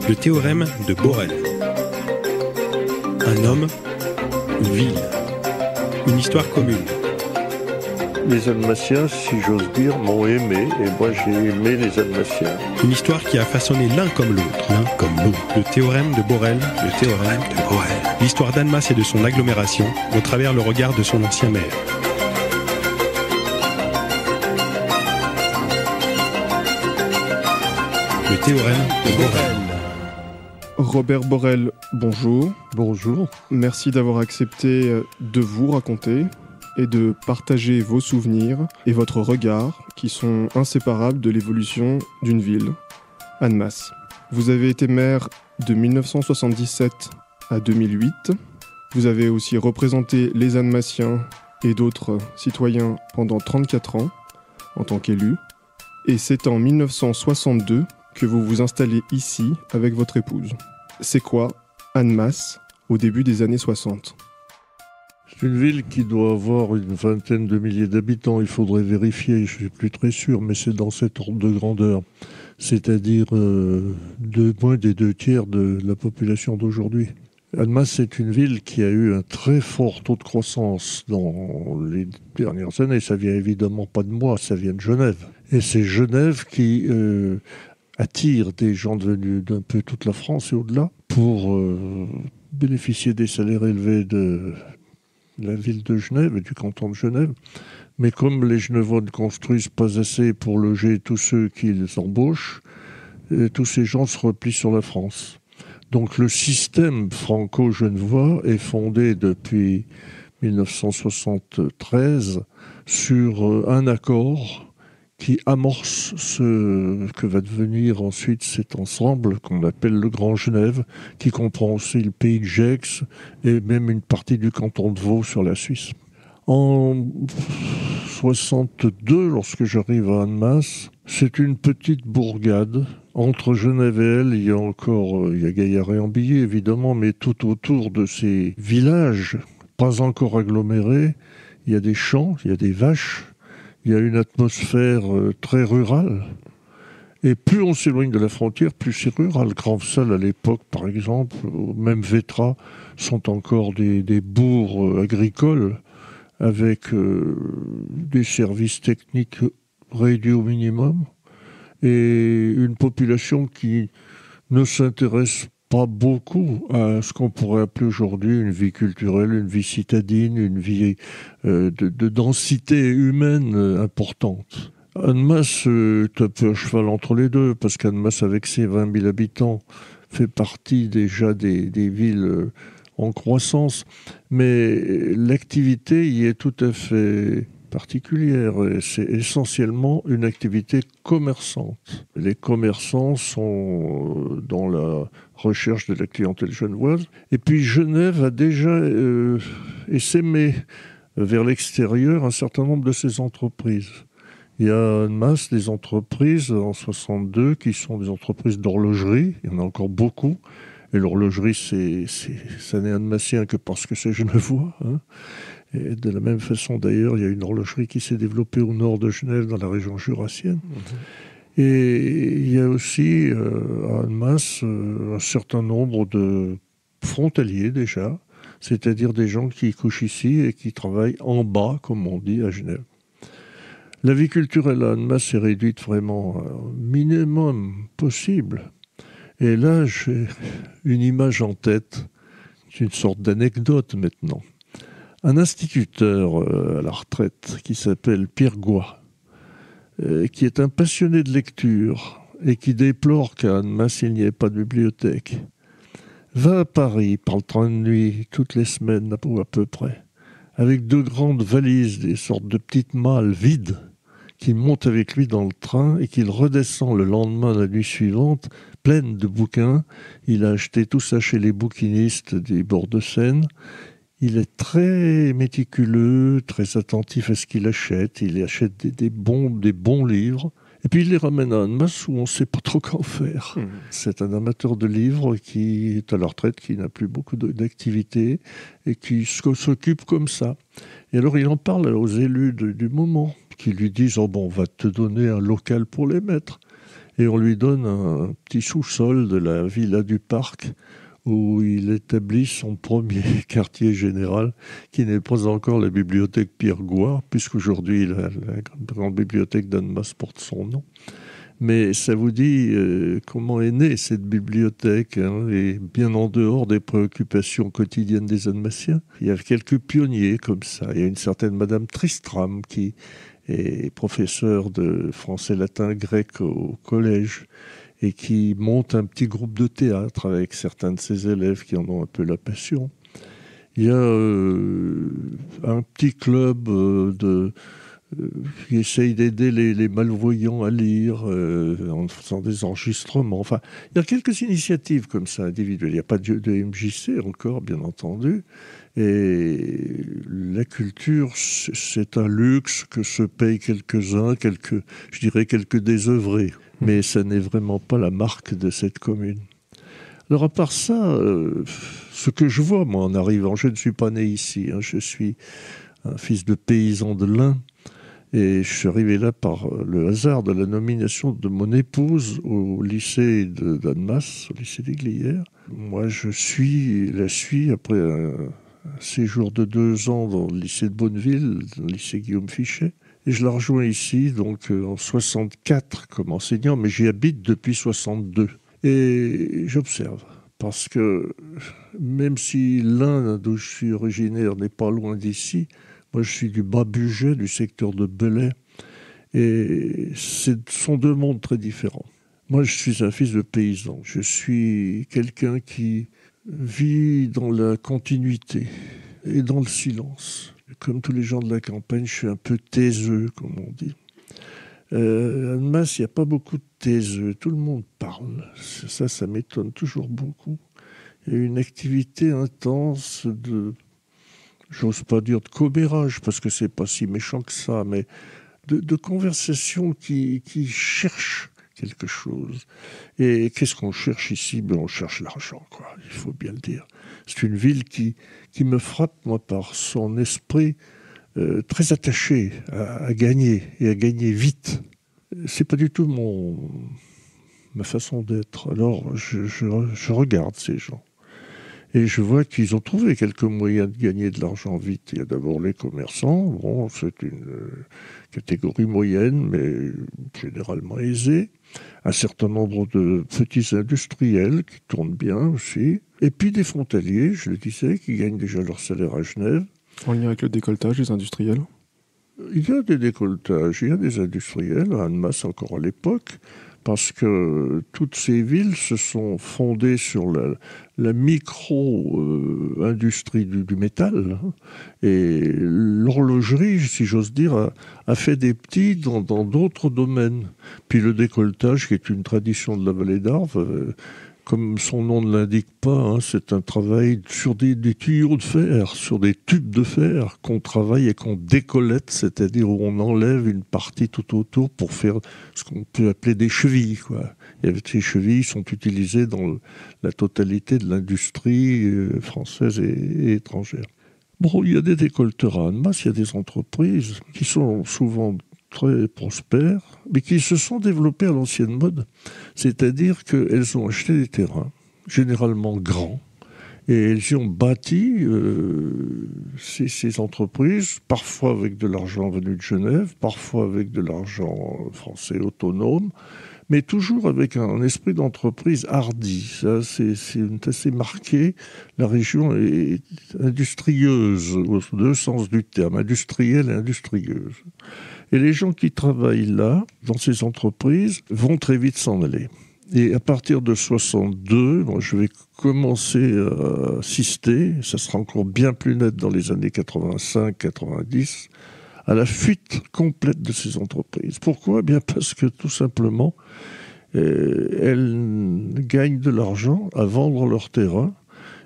Le théorème de Borel. Un homme, une ville, une histoire commune. Les Almaciens, si j'ose dire, m'ont aimé, et moi j'ai aimé les Almaciens. Une histoire qui a façonné l'un comme l'autre. Le théorème de Borel, le théorème de Borel. L'histoire d'Annemasse et de son agglomération, au travers le regard de son ancien maire. Le théorème de Borel. Robert Borel, bonjour. Bonjour. Merci d'avoir accepté de vous raconter et de partager vos souvenirs et votre regard qui sont inséparables de l'évolution d'une ville, Annemasse. Vous avez été maire de 1977 à 2008. Vous avez aussi représenté les Annemassiens et d'autres citoyens pendant 34 ans en tant qu'élu. Et c'est en 1962 que vous vous installez ici avec votre épouse. C'est quoi Annemasse au début des années 60 ? C'est une ville qui doit avoir une vingtaine de milliers d'habitants. Il faudrait vérifier, je ne suis plus très sûr, mais c'est dans cet ordre de grandeur. C'est-à-dire moins des 2/3 de la population d'aujourd'hui. Annemasse, c'est une ville qui a eu un très fort taux de croissance dans les dernières années. Ça vient évidemment pas de moi, ça vient de Genève. Et c'est Genève qui attire des gens venus d'un peu toute la France et au-delà pour bénéficier des salaires élevés de la ville de Genève et du canton de Genève. Mais comme les Genevois ne construisent pas assez pour loger tous ceux qu'ils embauchent, tous ces gens se replient sur la France. Donc le système franco-genevois est fondé depuis 1973 sur un accord qui amorce ce que va devenir ensuite cet ensemble qu'on appelle le Grand Genève, qui comprend aussi le pays de Gex et même une partie du canton de Vaud sur la Suisse. En 62, lorsque j'arrive à Annemasse, c'est une petite bourgade. Entre Genève et elle, il y a Gaillard-et-Ambilly évidemment, mais tout autour de ces villages, pas encore agglomérés, il y a des champs, il y a des vaches. Il y a une atmosphère très rurale. Et plus on s'éloigne de la frontière, plus c'est rural. Grandsalle, à l'époque, par exemple, même Vétra, sont encore des bourgs agricoles avec des services techniques réduits au minimum et une population qui ne s'intéresse pas beaucoup à ce qu'on pourrait appeler aujourd'hui une vie culturelle, une vie citadine, une vie de densité humaine importante. Annemasse est un peu à cheval entre les deux, parce qu'Annemasse, avec ses 20 000 habitants, fait partie déjà des villes en croissance, mais l'activité y est tout à fait particulière. Et c'est essentiellement une activité commerçante. Les commerçants sont dans la recherche de la clientèle genevoise. Et puis Genève a déjà essaimé vers l'extérieur un certain nombre de ces entreprises. Il y a en masse des entreprises en 62 qui sont des entreprises d'horlogerie. Il y en a encore beaucoup. Et l'horlogerie, ça n'est annemassien que parce que c'est genevois. Et de la même façon, d'ailleurs, il y a une horlogerie qui s'est développée au nord de Genève, dans la région jurassienne. Et il y a aussi à Annemasse un certain nombre de frontaliers déjà, c'est-à-dire des gens qui couchent ici et qui travaillent en bas, comme on dit, à Genève. La vie culturelle à Annemasse est réduite vraiment au minimum possible. Et là, j'ai une image en tête, c'est une sorte d'anecdote maintenant. Un instituteur à la retraite qui s'appelle Pierre Goy, qui est un passionné de lecture et qui déplore qu'à Annemasse, il n'y ait pas de bibliothèque, va à Paris par le train de nuit toutes les semaines, ou à peu près, avec 2 grandes valises, des sortes de petites malles vides, qu'il monte avec lui dans le train et qu'il redescend le lendemain, la nuit suivante, pleine de bouquins. Il a acheté tout ça chez les bouquinistes des bords de Seine. Il est très méticuleux, très attentif à ce qu'il achète. Il achète des bons livres. Et puis il les ramène à Annemasse où on ne sait pas trop qu'en faire. C'est un amateur de livres qui est à la retraite, qui n'a plus beaucoup d'activité et qui s'occupe comme ça. Et alors il en parle aux élus du moment, qui lui disent « Oh bon, on va te donner un local pour les mettre ». Et on lui donne un petit sous-sol de la villa du Parc où il établit son premier quartier général, qui n'est pas encore la bibliothèque Pierre Gouard, puisqu'aujourd'hui la grande bibliothèque d'Annemasse porte son nom. Mais ça vous dit comment est née cette bibliothèque, hein, et bien en dehors des préoccupations quotidiennes des Annemassiens. Il y a quelques pionniers comme ça. Il y a une certaine Madame Tristram qui est professeure de français, latin, grec au collège et qui monte un petit groupe de théâtre avec certains de ses élèves qui en ont un peu la passion. Il y a un petit club qui essaye d'aider les malvoyants à lire en faisant des enregistrements. Enfin, il y a quelques initiatives comme ça individuelles. Il n'y a pas de MJC encore, bien entendu. Et la culture, c'est un luxe que se payent quelques-uns, quelques désœuvrés. Mais ça n'est vraiment pas la marque de cette commune. Alors à part ça, ce que je vois, moi, en arrivant, je ne suis pas né ici, hein, je suis un fils de paysan de l'Ain, et je suis arrivé là par le hasard de la nomination de mon épouse au lycée d'Annemasse, au lycée des Glières. Moi, je la suis après un séjour de 2 ans dans le lycée de Bonneville, le lycée Guillaume Fichet. Et je la rejoins ici, donc en 64 comme enseignant, mais j'y habite depuis 62. Et j'observe, parce que même si l'Ain, d'où je suis originaire, n'est pas loin d'ici, moi je suis du Bas-Bugey, du secteur de Belay, et ce sont 2 mondes très différents. Moi je suis un fils de paysan, je suis quelqu'un qui vit dans la continuité et dans le silence. Comme tous les gens de la campagne, je suis un peu taiseux, comme on dit. À Annemasse, il n'y a pas beaucoup de taiseux. Tout le monde parle. Ça m'étonne toujours beaucoup. Il y a une activité intense j'ose pas dire de commérage, parce que c'est pas si méchant que ça, mais de conversation qui cherche quelque chose. Et qu'est-ce qu'on cherche ici ? On cherche l'argent, quoi. Il faut bien le dire. C'est une ville qui me frappe, moi, par son esprit très attaché à gagner, et à gagner vite. C'est pas du tout ma façon d'être. Alors, je regarde ces gens. Et je vois qu'ils ont trouvé quelques moyens de gagner de l'argent vite. Il y a d'abord les commerçants. Bon, c'est une catégorie moyenne, mais généralement aisée. Un certain nombre de petits industriels qui tournent bien aussi. Et puis des frontaliers, je le disais, qui gagnent déjà leur salaire à Genève. En lien avec le décolletage des industriels ? Il y a des décolletages, il y a des industriels, à Annemasse encore à l'époque, parce que toutes ces villes se sont fondées sur la micro-industrie du métal. Et l'horlogerie, si j'ose dire, a fait des petits dans d'autres domaines. Puis le décolletage, qui est une tradition de la vallée d'Arve, comme son nom ne l'indique pas, hein, c'est un travail sur des tuyaux de fer, sur des tubes de fer qu'on travaille et qu'on décollette, c'est-à-dire où on enlève une partie tout autour pour faire ce qu'on peut appeler des chevilles, quoi. Et ces chevilles sont utilisées dans la totalité de l'industrie française et étrangère. Bon, il y a des décolleteurs à Annemasse, il y a des entreprises qui sont souvent très prospères, mais qui se sont développées à l'ancienne mode. C'est-à-dire qu'elles ont acheté des terrains, généralement grands, et elles y ont bâti ces entreprises, parfois avec de l'argent venu de Genève, parfois avec de l'argent français autonome, mais toujours avec un esprit d'entreprise hardi. Ça, c'est assez marqué. La région est industrieuse, aux 2 sens du terme, industrielle et industrieuse. Et les gens qui travaillent là, dans ces entreprises, vont très vite s'en aller. Et à partir de 62, je vais commencer à assister, ça sera encore bien plus net dans les années 85-90, à la fuite complète de ces entreprises. Pourquoi ? Bien parce que tout simplement, elles gagnent de l'argent à vendre leur terrain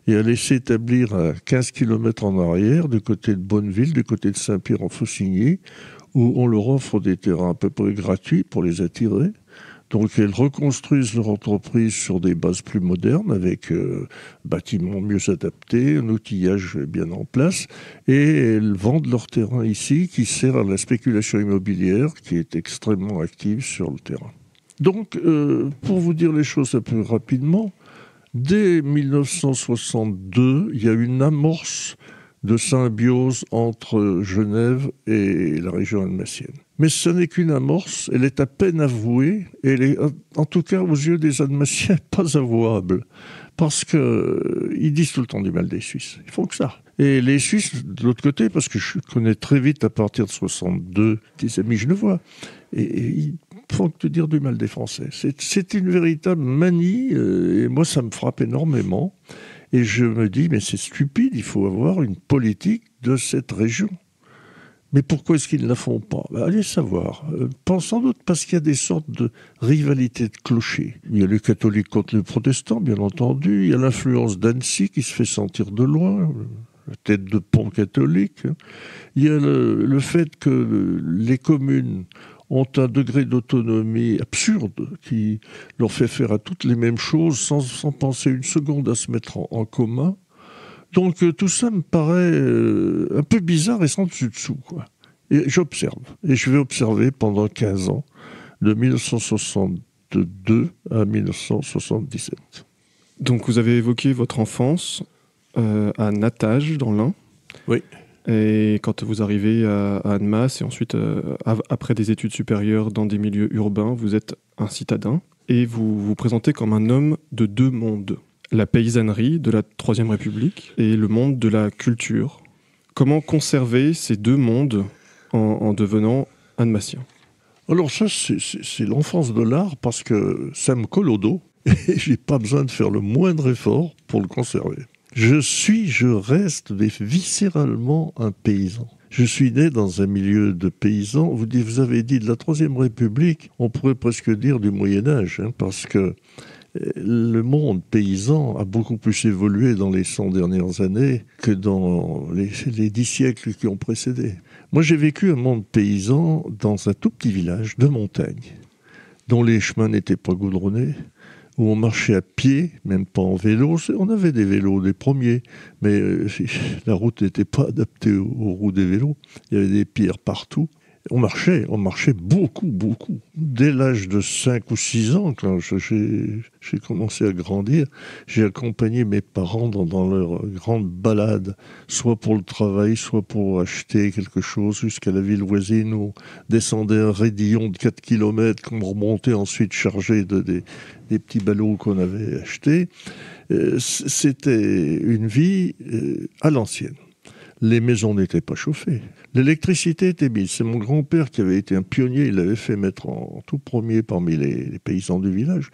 et à les s'établir à 15 km en arrière, du côté de Bonneville, du côté de Saint-Pierre-en-Faucigny, où on leur offre des terrains à peu près gratuits pour les attirer. Donc elles reconstruisent leur entreprise sur des bases plus modernes, avec bâtiments mieux adaptés, un outillage bien en place, et elles vendent leur terrain ici, qui sert à la spéculation immobilière, qui est extrêmement active sur le terrain. Donc, pour vous dire les choses un peu rapidement, dès 1962, il y a une amorce de symbiose entre Genève et la région alsacienne. Mais ce n'est qu'une amorce, elle est à peine avouée, et elle est, en tout cas aux yeux des Alsaciens, pas avouable. Parce qu'ils disent tout le temps du mal des Suisses. Ils font que ça. Et les Suisses, de l'autre côté, parce que je connais très vite, à partir de 62, des amis genevois, et ils font que dire du mal des Français. C'est une véritable manie, et moi, ça me frappe énormément. Et je me dis, mais c'est stupide, il faut avoir une politique de cette région. Mais pourquoi est-ce qu'ils ne la font pas ? Allez savoir. Sans doute parce qu'il y a des sortes de rivalités de clochers. Il y a les catholiques contre les protestants, bien entendu. Il y a l'influence d'Annecy qui se fait sentir de loin, la tête de pont catholique. Il y a le fait que les communes ont un degré d'autonomie absurde qui leur fait faire à toutes les mêmes choses sans penser une seconde à se mettre en commun. Donc tout ça me paraît un peu bizarre et sans dessus-dessous, quoi. Et j'observe. Et je vais observer pendant 15 ans, de 1962 à 1977. Donc vous avez évoqué votre enfance à Natage, dans l'Ain. Oui. Et quand vous arrivez à Annemasse, et ensuite, après des études supérieures dans des milieux urbains, vous êtes un citadin. Et vous vous présentez comme un homme de deux mondes. La paysannerie de la Troisième République et le monde de la culture. Comment conserver ces deux mondes en devenant annemassien ? Alors ça, c'est l'enfance de l'art parce que ça me colle au dos et j'ai pas besoin de faire le moindre effort pour le conserver. Je reste viscéralement un paysan. Je suis né dans un milieu de paysans. Vous avez dit de la Troisième République, on pourrait presque dire du Moyen-Âge, parce que le monde paysan a beaucoup plus évolué dans les 100 dernières années que dans les 10 siècles qui ont précédé. Moi, j'ai vécu un monde paysan dans un tout petit village de montagne, dont les chemins n'étaient pas goudronnés, où on marchait à pied, même pas en vélo. On avait des vélos, des premiers, mais la route n'était pas adaptée aux roues des vélos. Il y avait des pierres partout. On marchait beaucoup. Dès l'âge de 5 ou 6 ans, quand j'ai commencé à grandir, j'ai accompagné mes parents dans leur grande balade, soit pour le travail, soit pour acheter quelque chose jusqu'à la ville voisine où on descendait un raidillon de 4 km qu'on remontait ensuite chargé des petits ballots qu'on avait achetés. C'était une vie à l'ancienne. Les maisons n'étaient pas chauffées. L'électricité était mise. C'est mon grand-père qui avait été un pionnier. Il l'avait fait mettre en tout premier parmi les paysans du village.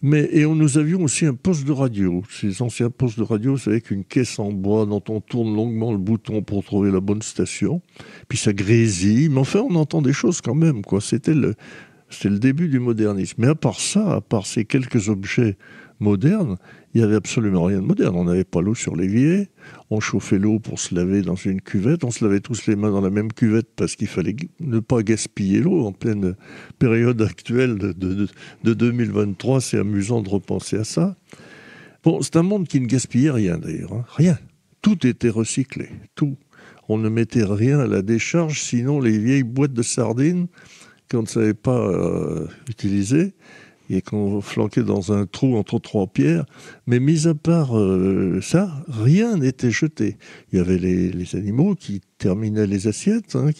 Nous avions aussi un poste de radio. Ces anciens postes de radio, c'est avec une caisse en bois dont on tourne longuement le bouton pour trouver la bonne station. Puis ça grésille. Mais enfin, on entend des choses quand même, quoi. C'était le début du modernisme. Mais à part ça, à part ces quelques objets modernes, il n'y avait absolument rien de moderne. On n'avait pas l'eau sur l'évier, on chauffait l'eau pour se laver dans une cuvette, on se lavait tous les mains dans la même cuvette parce qu'il fallait ne pas gaspiller l'eau en pleine période actuelle de 2023. C'est amusant de repenser à ça. Bon, c'est un monde qui ne gaspillait rien d'ailleurs, hein. Rien. Tout était recyclé, tout. On ne mettait rien à la décharge, sinon les vieilles boîtes de sardines qu'on ne savait pas utiliser, et qu'on flanquait dans un trou entre 3 pierres. Mais mis à part ça, rien n'était jeté. Il y avait les animaux qui terminaient les assiettes, hein,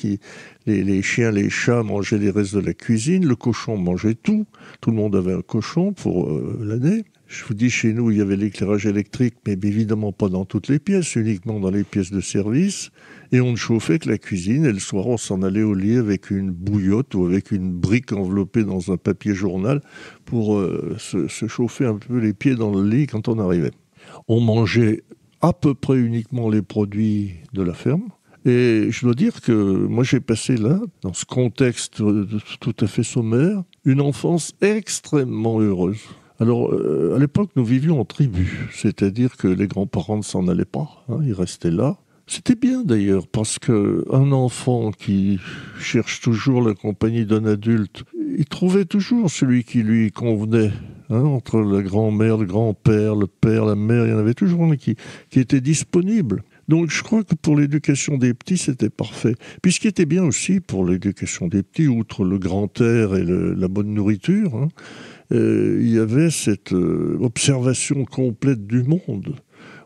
les chiens, les chats mangeaient les restes de la cuisine, le cochon mangeait tout. Tout le monde avait un cochon pour l'année. Je vous dis, chez nous, il y avait l'éclairage électrique, mais évidemment pas dans toutes les pièces, uniquement dans les pièces de service. Et on ne chauffait que la cuisine, et le soir, on s'en allait au lit avec une bouillotte ou avec une brique enveloppée dans un papier journal pour se chauffer un peu les pieds dans le lit quand on arrivait. On mangeait à peu près uniquement les produits de la ferme. Et je dois dire que moi, j'ai passé là, dans ce contexte tout à fait sommaire, une enfance extrêmement heureuse. Alors, à l'époque, nous vivions en tribu, c'est-à-dire que les grands-parents ne s'en allaient pas, hein, ils restaient là. C'était bien d'ailleurs, parce qu'un enfant qui cherche toujours la compagnie d'un adulte, il trouvait toujours celui qui lui convenait. Hein, entre la grand-mère, le grand-père, le père, la mère, il y en avait toujours un qui était disponible. Donc je crois que pour l'éducation des petits, c'était parfait. Puis ce qui était bien aussi pour l'éducation des petits, outre le grand air et la bonne nourriture, hein, il y avait cette observation complète du monde.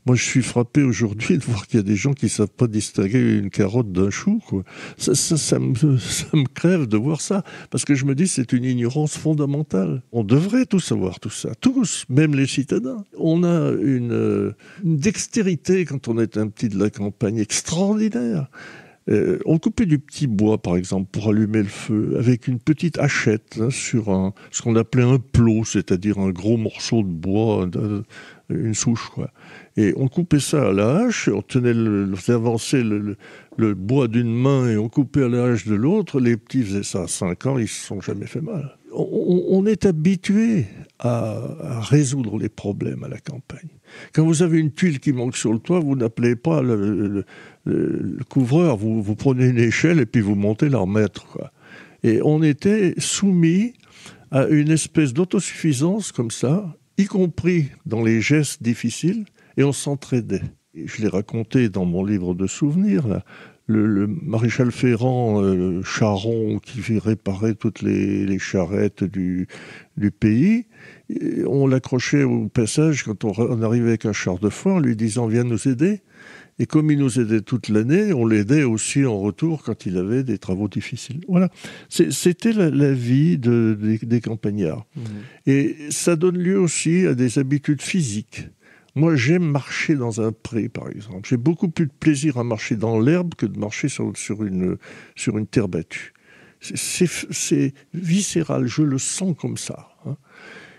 Moi, je suis frappé aujourd'hui de voir qu'il y a des gens qui ne savent pas distinguer une carotte d'un chou, quoi. Ça me crève de voir ça, parce que je me dis c'est une ignorance fondamentale. On devrait tous savoir tout ça, tous, même les citadins. On a une dextérité quand on est un petit de la campagne extraordinaire. On coupait du petit bois, par exemple, pour allumer le feu, avec une petite hachette hein, sur ce qu'on appelait un plot, c'est-à-dire un gros morceau de bois, une souche, quoi. Et on coupait ça à la hache, on faisait avancer le bois d'une main et on coupait à la hache de l'autre. Les petits faisaient ça à 5 ans, ils se sont jamais fait mal. On est habitué à résoudre les problèmes à la campagne. Quand vous avez une tuile qui manque sur le toit, vous n'appelez pas le couvreur, vous prenez une échelle et puis vous montez la remettre, quoi. Et on était soumis à une espèce d'autosuffisance comme ça, y compris dans les gestes difficiles, et on s'entraidait. Et je l'ai raconté dans mon livre de souvenirs, là. Le maréchal Ferrand, charron, qui réparait toutes les charrettes du pays, on l'accrochait au passage quand on arrivait avec un char de foin en lui disant « Viens nous aider ». Et comme il nous aidait toute l'année, on l'aidait aussi en retour quand il avait des travaux difficiles. Voilà, c'était la vie des campagnards. Mmh. Et ça donne lieu aussi à des habitudes physiques. Moi, j'aime marcher dans un pré, par exemple. J'ai beaucoup plus de plaisir à marcher dans l'herbe que de marcher sur une terre battue. C'est viscéral, je le sens comme ça. Hein.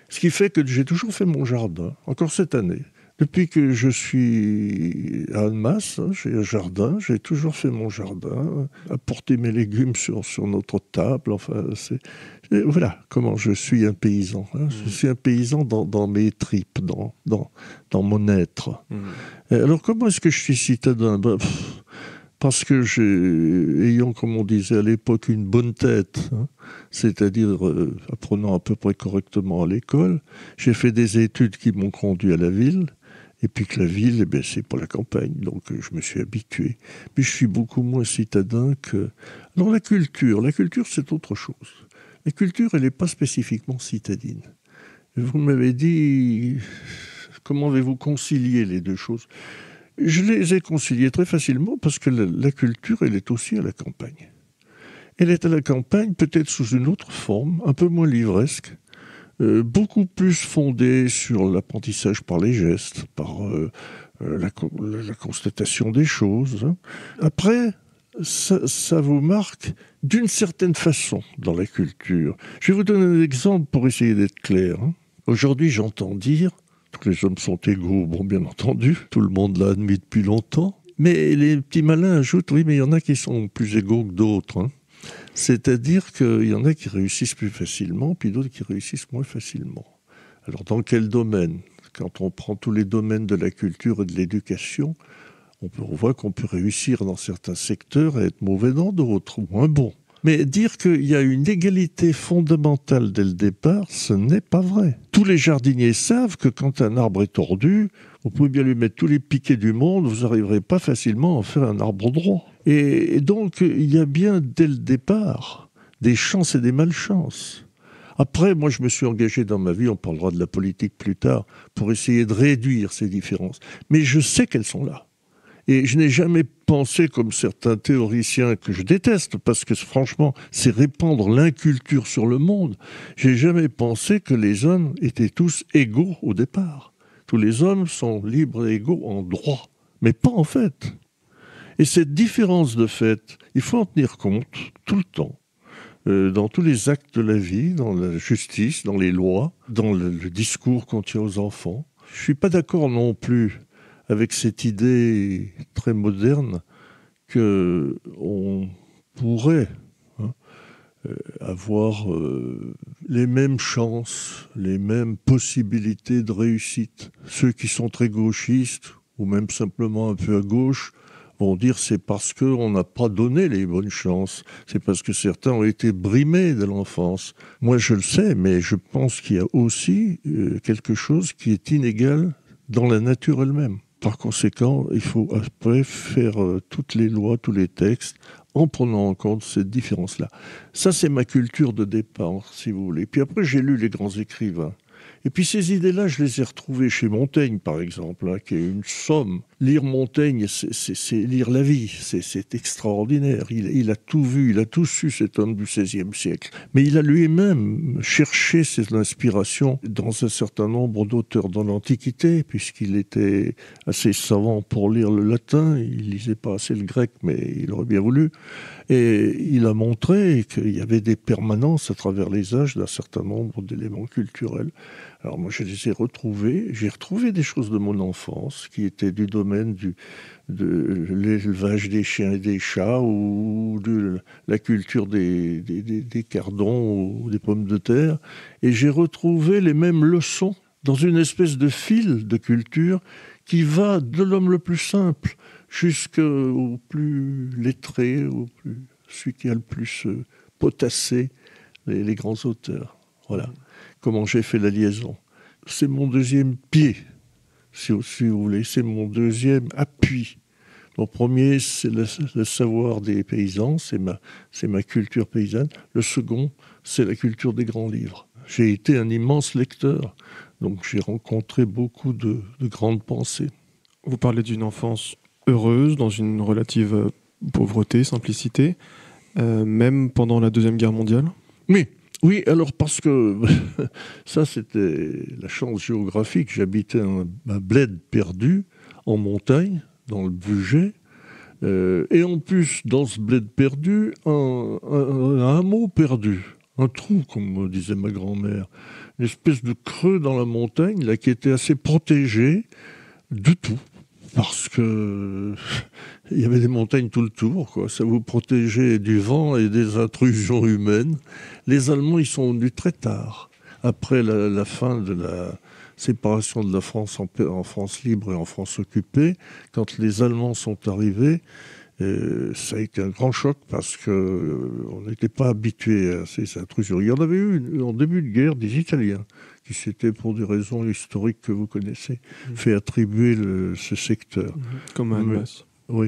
Ce qui fait que j'ai toujours fait mon jardin, encore cette année. Depuis que je suis à Annemasse, hein, j'ai un jardin, j'ai toujours fait mon jardin, apporter mes légumes sur notre table. Enfin, voilà comment je suis un paysan. Hein. Je suis un paysan dans mes tripes, dans mon être. Alors comment est-ce que je suis citadin ? Parce que ayant, comme on disait à l'époque, une bonne tête, hein, c'est-à-dire apprenant à peu près correctement à l'école, j'ai fait des études qui m'ont conduit à la ville. Et puis que la ville, c'est pour la campagne, donc je me suis habitué. Mais je suis beaucoup moins citadin que... Alors la culture, c'est autre chose. La culture, elle n'est pas spécifiquement citadine. Vous m'avez dit, comment avez-vous concilié les deux choses ? Je les ai conciliées très facilement parce que la culture, elle est aussi à la campagne. Elle est à la campagne peut-être sous une autre forme, un peu moins livresque, beaucoup plus fondée sur l'apprentissage par les gestes, par la constatation des choses. Hein. Après, ça vous marque d'une certaine façon dans la culture. Je vais vous donner un exemple pour essayer d'être clair. Hein. Aujourd'hui, j'entends dire, tous les hommes sont égaux, bon, bien entendu, tout le monde l'a admis depuis longtemps, mais les petits malins ajoutent, oui, mais il y en a qui sont plus égaux que d'autres. Hein. C'est-à-dire qu'il y en a qui réussissent plus facilement, puis d'autres qui réussissent moins facilement. Alors dans quel domaine ? Quand on prend tous les domaines de la culture et de l'éducation, on voit qu'on peut réussir dans certains secteurs et être mauvais dans d'autres, ou moins bon. Mais dire qu'il y a une égalité fondamentale dès le départ, ce n'est pas vrai. Tous les jardiniers savent que quand un arbre est tordu, vous pouvez bien lui mettre tous les piquets du monde, vous n'arriverez pas facilement à en faire un arbre droit. Et donc, il y a bien, dès le départ, des chances et des malchances. Après, moi, je me suis engagé dans ma vie, on parlera de la politique plus tard, pour essayer de réduire ces différences. Mais je sais qu'elles sont là. Et je n'ai jamais pensé, comme certains théoriciens que je déteste, parce que franchement, c'est répandre l'inculture sur le monde, j'ai jamais pensé que les hommes étaient tous égaux au départ. Tous les hommes sont libres et égaux en droit, mais pas en fait. Et cette différence de fait, il faut en tenir compte tout le temps, dans tous les actes de la vie, dans la justice, dans les lois, dans le discours qu'on tient aux enfants. Je ne suis pas d'accord non plus avec cette idée très moderne qu'on pourrait avoir les mêmes chances, les mêmes possibilités de réussite. Ceux qui sont très gauchistes, ou même simplement un peu à gauche, vont dire c'est parce qu'on n'a pas donné les bonnes chances, c'est parce que certains ont été brimés de l'enfance. Moi je le sais, mais je pense qu'il y a aussi quelque chose qui est inégal dans la nature elle-même. Par conséquent, il faut après faire toutes les lois, tous les textes, en prenant en compte cette différence-là. Ça, c'est ma culture de départ, si vous voulez. Puis après, j'ai lu les grands écrivains. Et puis ces idées-là, je les ai retrouvées chez Montaigne, par exemple, qui est une somme. Lire Montaigne, c'est lire la vie, c'est extraordinaire. Il a tout vu, il a tout su, cet homme du XVIe siècle. Mais il a lui-même cherché ses inspirations dans un certain nombre d'auteurs dans l'Antiquité, puisqu'il était assez savant pour lire le latin. Il lisait pas assez le grec, mais il aurait bien voulu. Et il a montré qu'il y avait des permanences à travers les âges d'un certain nombre d'éléments culturels. Alors moi, je les ai retrouvés. J'ai retrouvé des choses de mon enfance qui étaient du domaine de l'élevage des chiens et des chats ou de la culture des cardons ou des pommes de terre. Et j'ai retrouvé les mêmes leçons dans une espèce de fil de culture qui va de l'homme le plus simple jusqu'au plus lettré, celui qui a le plus potassé les grands auteurs. Voilà comment j'ai fait la liaison. C'est mon deuxième pied, si vous voulez, c'est mon deuxième appui. Mon premier, c'est le savoir des paysans, c'est ma culture paysanne. Le second, c'est la culture des grands livres. J'ai été un immense lecteur, donc j'ai rencontré beaucoup de grandes pensées. Vous parlez d'une enfance heureuse, dans une relative pauvreté, simplicité, même pendant la Deuxième Guerre mondiale ? Oui, alors parce que ça c'était la chance géographique. J'habitais un bled perdu en montagne, dans le Bugey, et en plus dans ce bled perdu, un hameau perdu, un trou comme disait ma grand-mère, une espèce de creux dans la montagne là qui était assez protégé de tout. Parce que il y avait des montagnes tout le tour, quoi. Ça vous protégeait du vent et des intrusions humaines. Les Allemands, ils sont venus très tard, après la fin de la séparation de la France en France libre et en France occupée. Quand les Allemands sont arrivés, ça a été un grand choc parce qu'on n'était pas habitué à ces intrusions. Il y en avait eu en début de guerre des Italiens qui s'étaient, pour des raisons historiques que vous connaissez, fait attribuer ce secteur. Comme à Annemasse. Oui.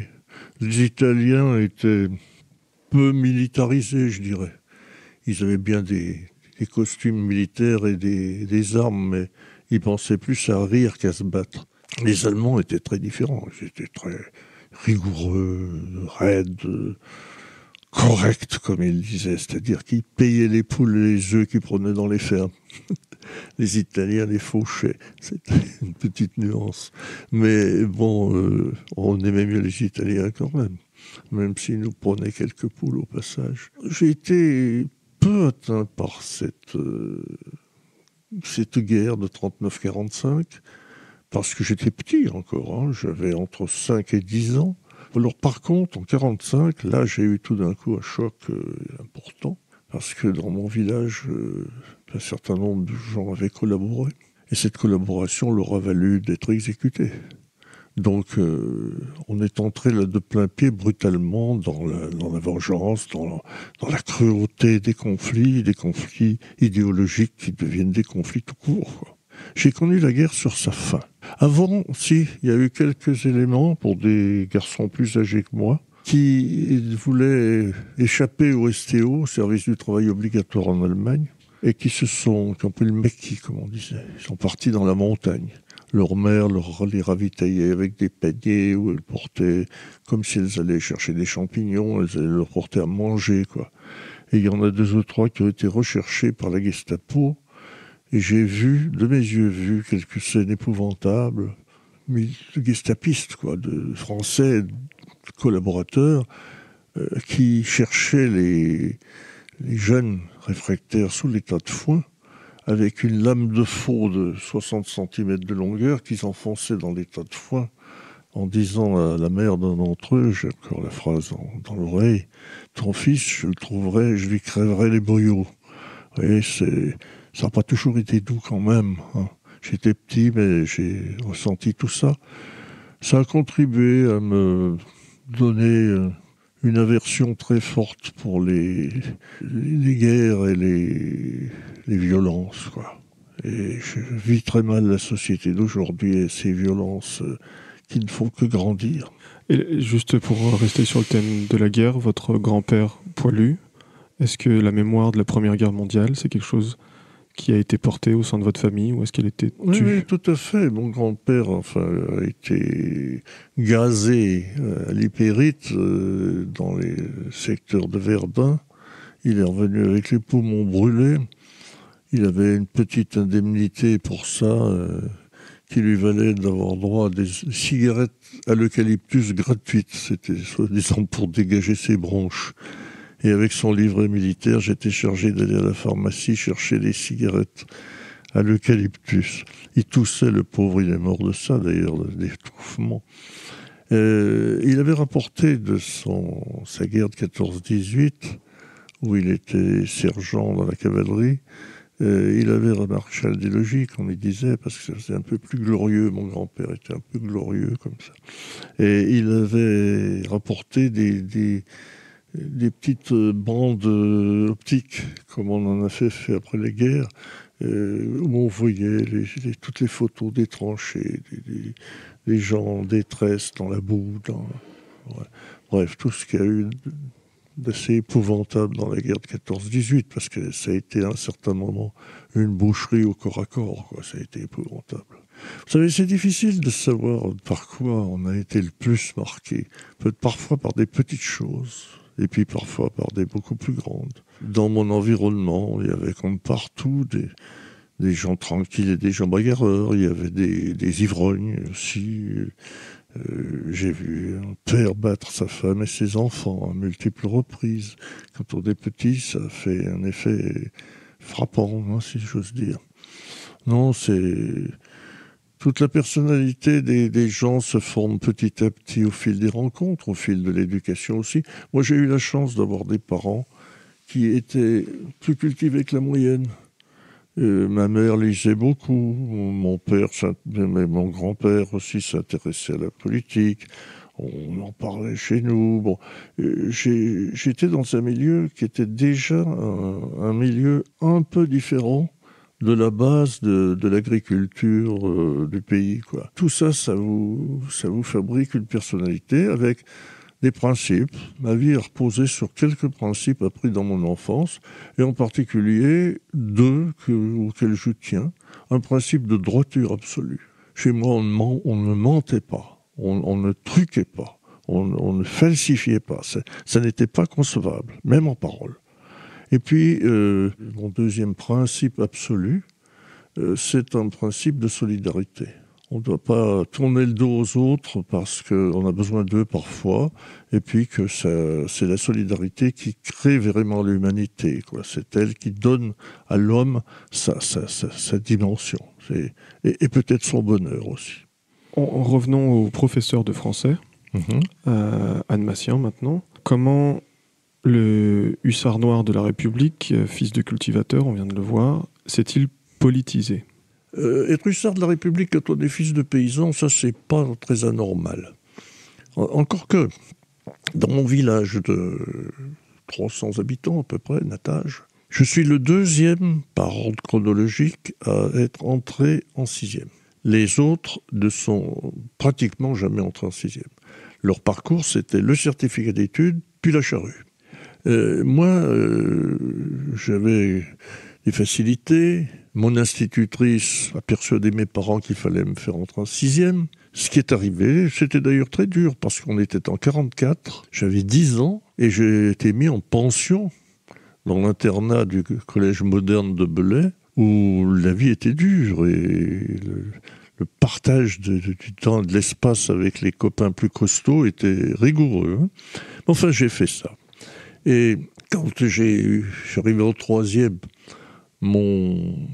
Les Italiens étaient peu militarisés, je dirais. Ils avaient bien des costumes militaires et des armes, mais ils pensaient plus à rire qu'à se battre. Les Allemands étaient très différents. Ils étaient très rigoureux, raides, corrects, comme ils disaient. C'est-à-dire qu'ils payaient les poules et les œufs qu'ils prenaient dans les fermes. Les Italiens les fauchaient. C'était une petite nuance. Mais bon, on aimait mieux les Italiens quand même s'ils nous prenaient quelques poules au passage. J'ai été peu atteint par cette guerre de 39-45, parce que j'étais petit encore, j'avais entre 5 et 10 ans. Alors par contre, en 45, là j'ai eu tout d'un coup un choc important, parce que dans mon village, un certain nombre de gens avaient collaboré. Et cette collaboration leur a valu d'être exécutés. Donc on est entré là de plein pied brutalement dans la vengeance, dans la cruauté des conflits idéologiques qui deviennent des conflits tout court, quoi. J'ai connu la guerre sur sa fin. Avant, il y a eu quelques éléments pour des garçons plus âgés que moi qui voulaient échapper au STO, service du travail obligatoire en Allemagne, et qui ont pris le Mekki, comme on disait. Ils sont partis dans la montagne. Leur mère les ravitaillait avec des paniers où elles portaient, comme si elles allaient chercher des champignons, elles allaient leur porter à manger, quoi. Et il y en a 2 ou 3 qui ont été recherchés par la Gestapo. Et j'ai de mes yeux, quelques scènes épouvantables, mais de gestapistes, quoi, de Français, de collaborateurs, qui cherchaient les jeunes réfractaires sous les tas de foin, avec une lame de faux de 60 cm de longueur qu'ils enfonçaient dans les tas de foin, en disant à la mère d'un d'entre eux, j'ai encore la phrase dans l'oreille, « Ton fils, je le trouverai, je lui crèverai les boyaux. » Et ça n'a pas toujours été doux quand même. J'étais petit, mais j'ai ressenti tout ça. Ça a contribué à me donner une aversion très forte pour les guerres et les violences, quoi. Et je vis très mal la société d'aujourd'hui et ces violences qui ne font que grandir. Et juste pour rester sur le thème de la guerre, votre grand-père poilu, est-ce que la mémoire de la Première Guerre mondiale, c'est quelque chose qui a été porté au sein de votre famille, ou est-ce qu'elle était tue? Oui, tout à fait. Mon grand-père a été gazé à l'hypérite dans les secteurs de Verdun. Il est revenu avec les poumons brûlés. Il avait une petite indemnité pour ça qui lui valait d'avoir droit à des cigarettes à l'eucalyptus gratuites. C'était soi-disant pour dégager ses bronches. Et avec son livret militaire, j'étais chargé d'aller à la pharmacie chercher des cigarettes à l'eucalyptus. Il toussait, le pauvre, il est mort de ça d'ailleurs, d'étouffement. Il avait rapporté de sa guerre de 14-18, où il était sergent dans la cavalerie. Il avait remarqué des logiques, on lui disait, parce que c'était un peu plus glorieux. Mon grand-père était un peu glorieux comme ça. Et il avait rapporté des petites bandes optiques, comme on en a fait après la guerre, où on voyait toutes les photos des tranchées, des gens en détresse dans la boue. Ouais. Bref, tout ce qu'il y a eu d'assez épouvantable dans la guerre de 14-18, parce que ça a été à un certain moment une boucherie au corps à corps, quoi. Ça a été épouvantable. Vous savez, c'est difficile de savoir par quoi on a été le plus marqué. Peut-être parfois par des petites choses, et puis parfois par des beaucoup plus grandes. Dans mon environnement, il y avait comme partout des gens tranquilles et des gens bagarreurs. Il y avait des ivrognes aussi. J'ai vu un père battre sa femme et ses enfants à multiples reprises. Quand on est petit, ça fait un effet frappant, hein, si j'ose dire. Non, toute la personnalité des gens se forme petit à petit au fil des rencontres, au fil de l'éducation aussi. Moi, j'ai eu la chance d'avoir des parents qui étaient plus cultivés que la moyenne. Ma mère lisait beaucoup, mon grand-père aussi s'intéressait à la politique, on en parlait chez nous. Bon, j'étais dans un milieu qui était déjà un milieu un peu différent de la base de l'agriculture du pays, quoi. Tout ça, ça vous fabrique une personnalité avec des principes. Ma vie est reposée sur quelques principes appris dans mon enfance, et en particulier deux auxquels je tiens. Un principe de droiture absolue. Chez moi, on ne mentait pas, on ne truquait pas, on ne falsifiait pas. Ça n'était pas concevable, même en parole. Et puis, mon deuxième principe absolu, c'est un principe de solidarité. On ne doit pas tourner le dos aux autres parce qu'on a besoin d'eux parfois, et puis que c'est la solidarité qui crée vraiment l'humanité, quoi. C'est elle qui donne à l'homme sa dimension, et peut-être son bonheur aussi. Revenons au professeur de français, Anne Massien maintenant. Comment le hussard noir de la République, fils de cultivateur, on vient de le voir, s'est-il politisé ? Être hussard de la République quand on est fils de paysan, ça c'est pas très anormal. Encore que, dans mon village de 300 habitants à peu près, Natage, je suis le deuxième par ordre chronologique à être entré en 6e. Les autres ne sont pratiquement jamais entrés en 6e. Leur parcours, c'était le certificat d'études, puis la charrue. Moi, j'avais des facilités. Mon institutrice a persuadé mes parents qu'il fallait me faire entrer en 6e. Ce qui est arrivé, c'était d'ailleurs très dur, parce qu'on était en 44, j'avais 10 ans, et j'ai été mis en pension dans l'internat du collège moderne de Belay, où la vie était dure, et le partage du temps et de l'espace avec les copains plus costauds était rigoureux. Enfin, j'ai fait ça. Et quand je suis arrivé au 3e, mon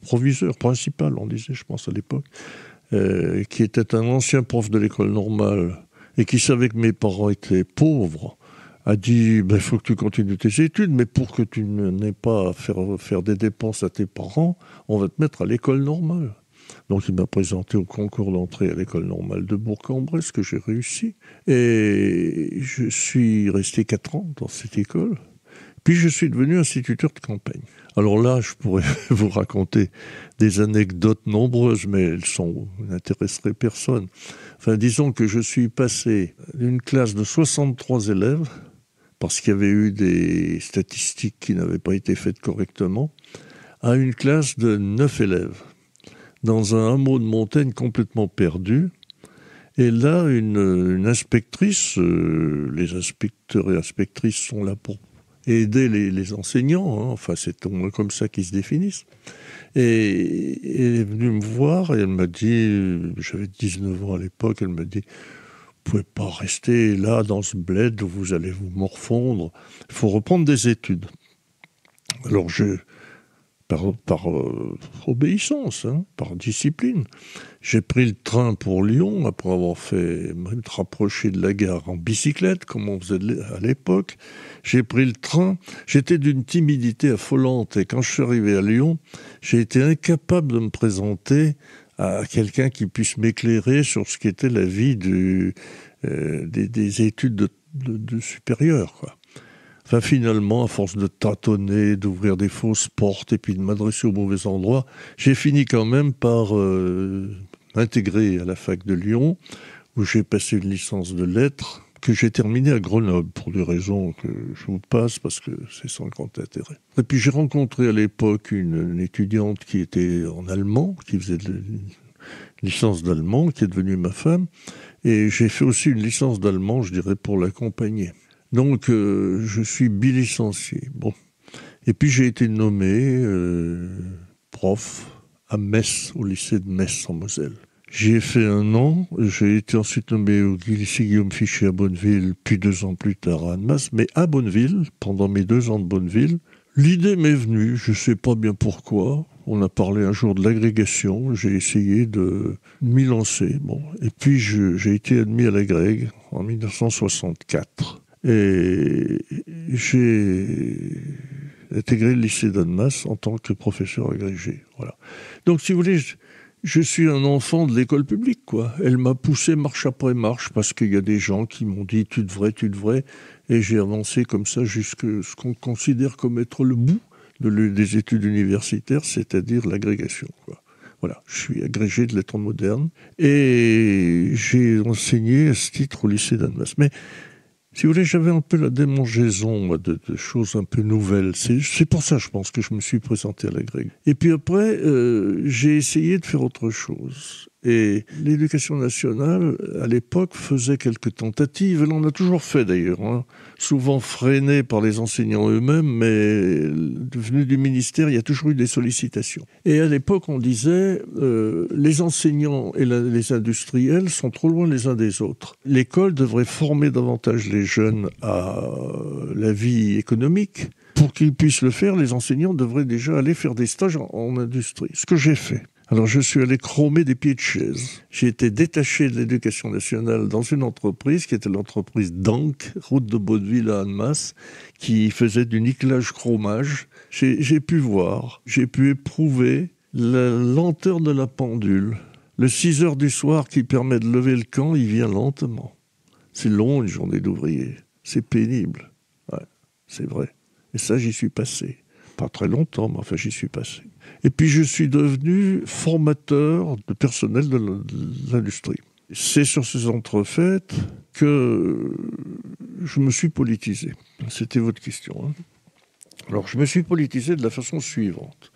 proviseur principal, on disait, je pense à l'époque, qui était un ancien prof de l'école normale et qui savait que mes parents étaient pauvres, a dit « faut que tu continues tes études, mais pour que tu n'aies pas à faire des dépenses à tes parents, on va te mettre à l'école normale ». Donc il m'a présenté au concours d'entrée à l'école normale de Bourg-en-Bresse, que j'ai réussi. Et je suis resté 4 ans dans cette école. Puis je suis devenu instituteur de campagne. Alors là, je pourrais vous raconter des anecdotes nombreuses, mais elles n'intéresseraient personne. Enfin, disons que je suis passé d'une classe de 63 élèves, parce qu'il y avait eu des statistiques qui n'avaient pas été faites correctement, à une classe de 9 élèves, dans un hameau de montagne complètement perdu. Et là, une inspectrice, les inspecteurs et inspectrices sont là pour aider les enseignants, hein. Enfin c'est au moins comme ça qu'ils se définissent. Et elle est venue me voir et elle m'a dit, j'avais 19 ans à l'époque, elle m'a dit, vous ne pouvez pas rester là dans ce bled où vous allez vous morfondre, il faut reprendre des études. Alors par obéissance, hein, par discipline. J'ai pris le train pour Lyon, après avoir fait me rapprocher de la gare en bicyclette, comme on faisait à l'époque. J'ai pris le train, j'étais d'une timidité affolante, et quand je suis arrivé à Lyon, j'ai été incapable de me présenter à quelqu'un qui puisse m'éclairer sur ce qu'était la vie des études de supérieures, quoi. Enfin, finalement, à force de tâtonner, d'ouvrir des fausses portes et puis de m'adresser au mauvais endroit, j'ai fini quand même par m'intégrer à la fac de Lyon, où j'ai passé une licence de lettres que j'ai terminée à Grenoble, pour des raisons que je vous passe parce que c'est sans grand intérêt. Et puis j'ai rencontré à l'époque une étudiante qui était en allemand, qui faisait une licence d'allemand, qui est devenue ma femme, et j'ai fait aussi une licence d'allemand, je dirais, pour l'accompagner. Donc, je suis bilicencié. Bon. Et puis, j'ai été nommé prof à Metz, au lycée de Metz, en Moselle. J'y ai fait 1 an. J'ai été ensuite nommé au lycée Guillaume Fichet à Bonneville, puis 2 ans plus tard à Annemasse. Mais à Bonneville, pendant mes 2 ans de Bonneville, l'idée m'est venue, je ne sais pas bien pourquoi. On a parlé un jour de l'agrégation. J'ai essayé de m'y lancer. Bon. Et puis, j'ai été admis à l'agrég en 1964. Et j'ai intégré le lycée d'Annemasse en tant que professeur agrégé. Voilà. Donc, si vous voulez, je suis un enfant de l'école publique, quoi. Elle m'a poussé marche après marche parce qu'il y a des gens qui m'ont dit « tu devrais ». Et j'ai avancé comme ça jusqu'à ce qu'on considère comme être le bout des études universitaires, c'est-à-dire l'agrégation, quoi. Voilà, je suis agrégé de lettres modernes et j'ai enseigné à ce titre au lycée d'Annemasse. Mais si vous voulez, j'avais un peu la démangeaison de choses un peu nouvelles. C'est pour ça, je pense, que je me suis présenté à l'agrég. Et puis après, j'ai essayé de faire autre chose. Et l'éducation nationale, à l'époque, faisait quelques tentatives. Elle en a toujours fait, d'ailleurs, hein. Souvent freinée par les enseignants eux-mêmes, mais venue du ministère, il y a toujours eu des sollicitations. Et à l'époque, on disait, les enseignants et les industriels sont trop loin les uns des autres. L'école devrait former davantage les jeunes à la vie économique. Pour qu'ils puissent le faire, les enseignants devraient déjà aller faire des stages en industrie. Ce que j'ai fait. Alors, je suis allé chromer des pieds de chaise. J'ai été détaché de l'éducation nationale dans une entreprise qui était l'entreprise Dank, route de Baudeville à Annemasse, qui faisait du nickelage-chromage. J'ai pu voir, j'ai pu éprouver la lenteur de la pendule. Le 6 heures du soir qui permet de lever le camp, il vient lentement. C'est long, une journée d'ouvrier. C'est pénible. Ouais, c'est vrai. Et ça, j'y suis passé. Pas très longtemps, mais enfin, j'y suis passé. Et puis, je suis devenu formateur de personnel de l'industrie. C'est sur ces entrefaites que je me suis politisé. C'était votre question, hein. Alors, je me suis politisé de la façon suivante.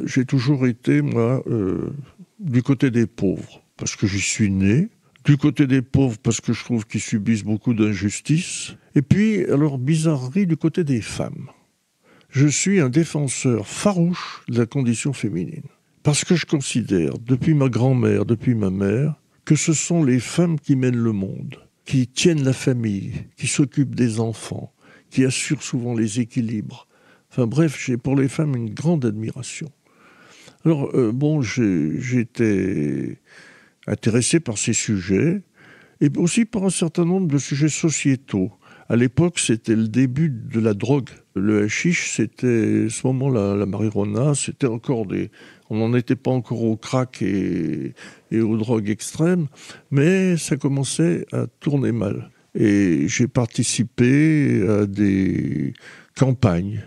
J'ai toujours été, moi, du côté des pauvres, parce que j'y suis né. Du côté des pauvres, parce que je trouve qu'ils subissent beaucoup d'injustices. Et puis, alors, bizarrerie, du côté des femmes. Je suis un défenseur farouche de la condition féminine. Parce que je considère, depuis ma grand-mère, depuis ma mère, que ce sont les femmes qui mènent le monde, qui tiennent la famille, qui s'occupent des enfants, qui assurent souvent les équilibres. Enfin bref, j'ai pour les femmes une grande admiration. Alors, j'étais intéressé par ces sujets, et aussi par un certain nombre de sujets sociétaux. À l'époque, c'était le début de la drogue. Le hashish, c'était à ce moment-là, la marijuana, c'était encore on n'en était pas encore au crack et aux drogues extrêmes, mais ça commençait à tourner mal. Et j'ai participé à des campagne.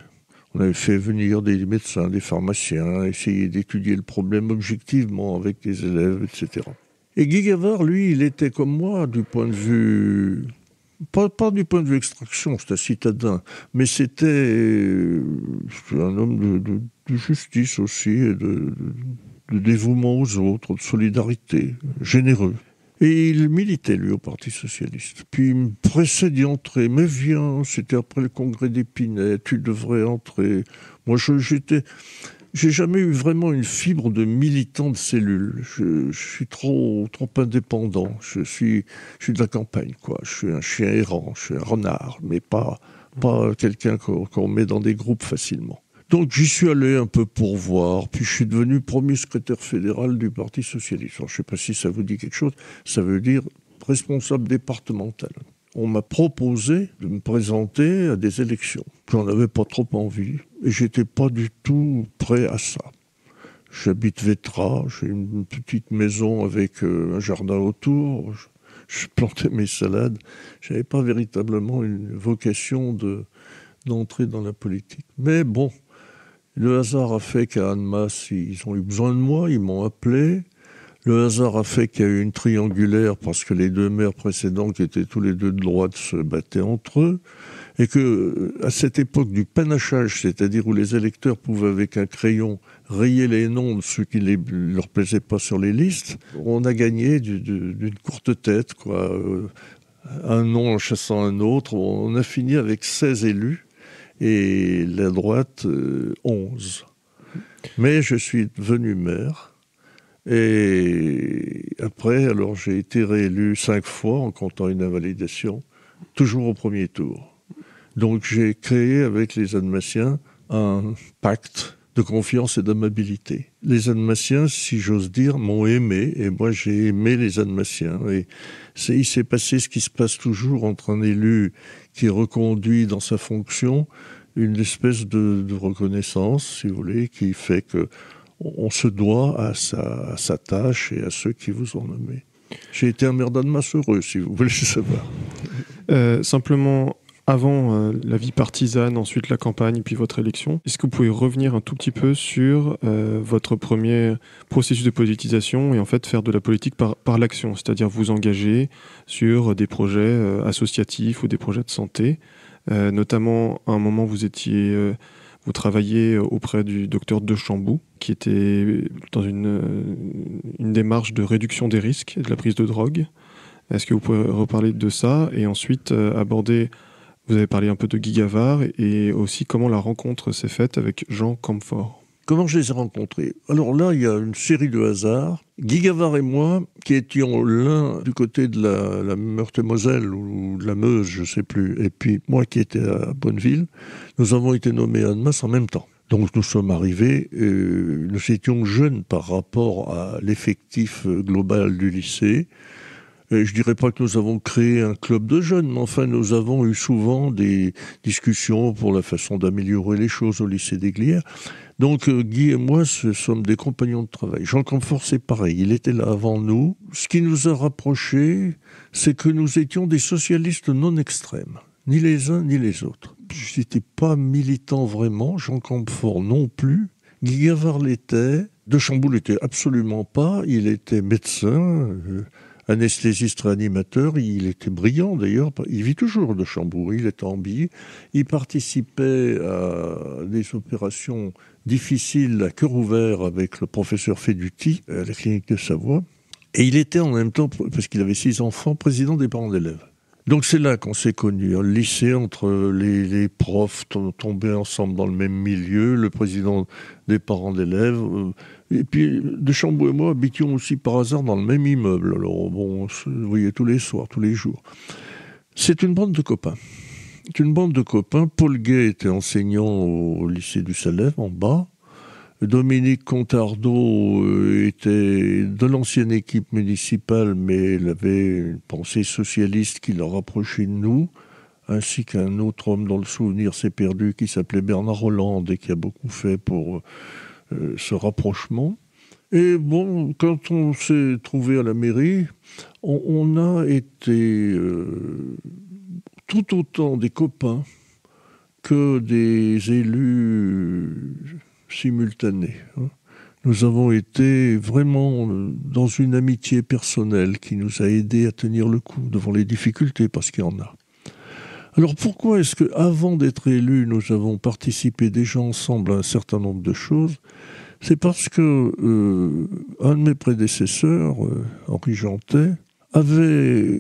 On avait fait venir des médecins, des pharmaciens, essayer d'étudier le problème objectivement avec les élèves, etc. Et Guy Gavard, lui, il était comme moi du point de vue... Pas du point de vue extraction, c'était un citadin, mais c'était un homme de justice aussi, et de dévouement aux autres, de solidarité, généreux. Et il militait, lui, au Parti Socialiste. Puis il me pressait d'y entrer. Mais viens, c'était après le congrès d'Épinay, tu devrais entrer. Moi, j'ai jamais eu vraiment une fibre de militant de cellule. Je suis trop indépendant. Je suis de la campagne, quoi. Je suis un chien errant, je suis un renard, mais pas quelqu'un qu'on met dans des groupes facilement. Donc j'y suis allé un peu pour voir, puis je suis devenu premier secrétaire fédéral du Parti Socialiste. Alors, je ne sais pas si ça vous dit quelque chose, ça veut dire responsable départemental. On m'a proposé de me présenter à des élections. J'en avais pas trop envie et j'étais pas du tout prêt à ça. J'habite Vétra, j'ai une petite maison avec un jardin autour, je plantais mes salades. J'avais pas véritablement une vocation d'entrer dans la politique. Mais bon, le hasard a fait qu'à Annemasse, ils ont eu besoin de moi, ils m'ont appelé. Le hasard a fait qu'il y a eu une triangulaire parce que les deux maires précédents, qui étaient tous les deux de droite, se battaient entre eux. Et que, à cette époque du panachage, c'est-à-dire où les électeurs pouvaient avec un crayon rayer les noms de ceux qui ne leur plaisaient pas sur les listes, on a gagné d'une courte tête, quoi. Un nom en chassant un autre. On a fini avec 16 élus. Et la droite, 11. Mais je suis devenu maire. Et après, alors j'ai été réélu 5 fois en comptant une invalidation, toujours au premier tour. Donc j'ai créé avec les Annemassiens un pacte de confiance et d'amabilité. Les Annemassiens, si j'ose dire, m'ont aimé, et moi j'ai aimé les Annemassiens. Et il s'est passé ce qui se passe toujours entre un élu qui est reconduit dans sa fonction, une espèce de reconnaissance, si vous voulez, qui fait que on se doit à sa tâche et à ceux qui vous ont nommé. J'ai été un maire d'Annemasse heureux, si vous voulez savoir. Simplement, avant la vie partisane, ensuite la campagne, puis votre élection, est-ce que vous pouvez revenir un tout petit peu sur votre premier processus de politisation et en fait faire de la politique par l'action, c'est-à-dire vous engager sur des projets associatifs ou des projets de santé, notamment à un moment vous travailliez auprès du docteur De Chambou, qui était dans une démarche de réduction des risques et de la prise de drogue. Est-ce que vous pouvez reparler de ça et ensuite aborder, vous avez parlé un peu de Guy Gavard et aussi comment la rencontre s'est faite avec Jean Camfort. Comment je les ai rencontrés? Alors là, il y a une série de hasards. Guy Gavard et moi, qui étions l'un du côté de la Meurthe-et-Moselle ou de la Meuse, je ne sais plus, et puis moi qui étais à Bonneville, nous avons été nommés à Annemasse en même temps. Donc nous sommes arrivés, nous étions jeunes par rapport à l'effectif global du lycée. Et je dirais pas que nous avons créé un club de jeunes, mais enfin nous avons eu souvent des discussions pour la façon d'améliorer les choses au lycée des Glières. Donc Guy et moi, ce sommes des compagnons de travail. Jean Camfort, c'est pareil, il était là avant nous. Ce qui nous a rapprochés, c'est que nous étions des socialistes non extrêmes, ni les uns ni les autres. Je n'étais pas militant vraiment, Jean Camfort non plus. Guy Gavard l'était, De Chambou l'était absolument pas, il était médecin, anesthésiste réanimateur, il était brillant d'ailleurs, il vit toujours De Chambou, il est en bille, il participait à des opérations difficiles à cœur ouvert avec le professeur Féduti à la clinique de Savoie, et il était en même temps, parce qu'il avait 6 enfants, président des parents d'élèves. Donc c'est là qu'on s'est connus, au lycée, entre les profs tombés ensemble dans le même milieu, le président des parents d'élèves, et puis De Chambou et moi habitions aussi par hasard dans le même immeuble. Alors bon, on se voyait tous les soirs, tous les jours. C'est une bande de copains. C'est une bande de copains. Paul Gay était enseignant au lycée du Salève, en bas. Dominique Contardeau était de l'ancienne équipe municipale, mais il avait une pensée socialiste qui l'a rapproché de nous, ainsi qu'un autre homme dont le souvenir s'est perdu, qui s'appelait Bernard Hollande et qui a beaucoup fait pour ce rapprochement. Et bon, quand on s'est trouvé à la mairie, on a été tout autant des copains que des élus simultanés. Nous avons été vraiment dans une amitié personnelle qui nous a aidés à tenir le coup devant les difficultés, parce qu'il y en a. Alors pourquoi est-ce qu'avant d'être élus, nous avons participé déjà ensemble à un certain nombre de choses ? C'est parce que un de mes prédécesseurs, Henri Jantet, avait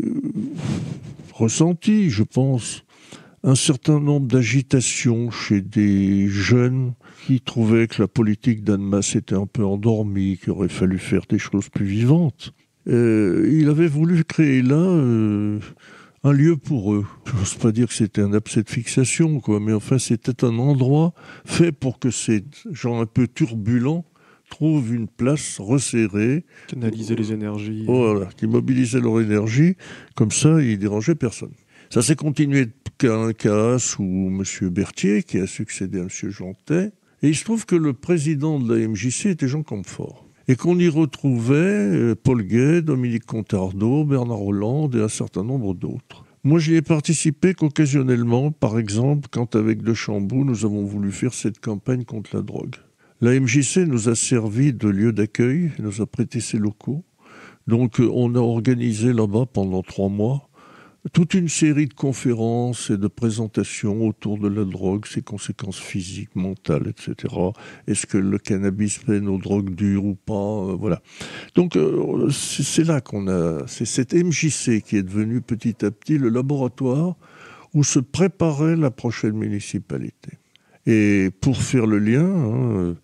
ressenti, je pense, un certain nombre d'agitations chez des jeunes qui trouvaient que la politique d'Annemasse était un peu endormie, qu'il aurait fallu faire des choses plus vivantes. Il avait voulu créer là un lieu pour eux. Je n'ose pas dire que c'était un abcès de fixation, mais enfin c'était un endroit fait pour que ces gens un peu turbulents trouvent une place resserrée. Canaliser les énergies. Voilà, qui mobilisaient leur énergie, comme ça ils dérangeaient personne. Ça s'est continué de cas sous M. Berthier, qui a succédé à M. Jantet. Et il se trouve que le président de la MJC était Jean Campfort. Et qu'on y retrouvait Paul Gay, Dominique Contardeau, Bernard Hollande et un certain nombre d'autres. Moi, j'y ai participé qu'occasionnellement, par exemple, quand avec De Chamboux, nous avons voulu faire cette campagne contre la drogue. La MJC nous a servi de lieu d'accueil, nous a prêté ses locaux. Donc, on a organisé là-bas pendant 3 mois toute une série de conférences et de présentations autour de la drogue, ses conséquences physiques, mentales, etc. Est-ce que le cannabis fait nos drogues dures ou pas voilà. Donc, c'est là c'est cette MJC qui est devenue petit à petit le laboratoire où se préparait la prochaine municipalité. Et pour faire le lien,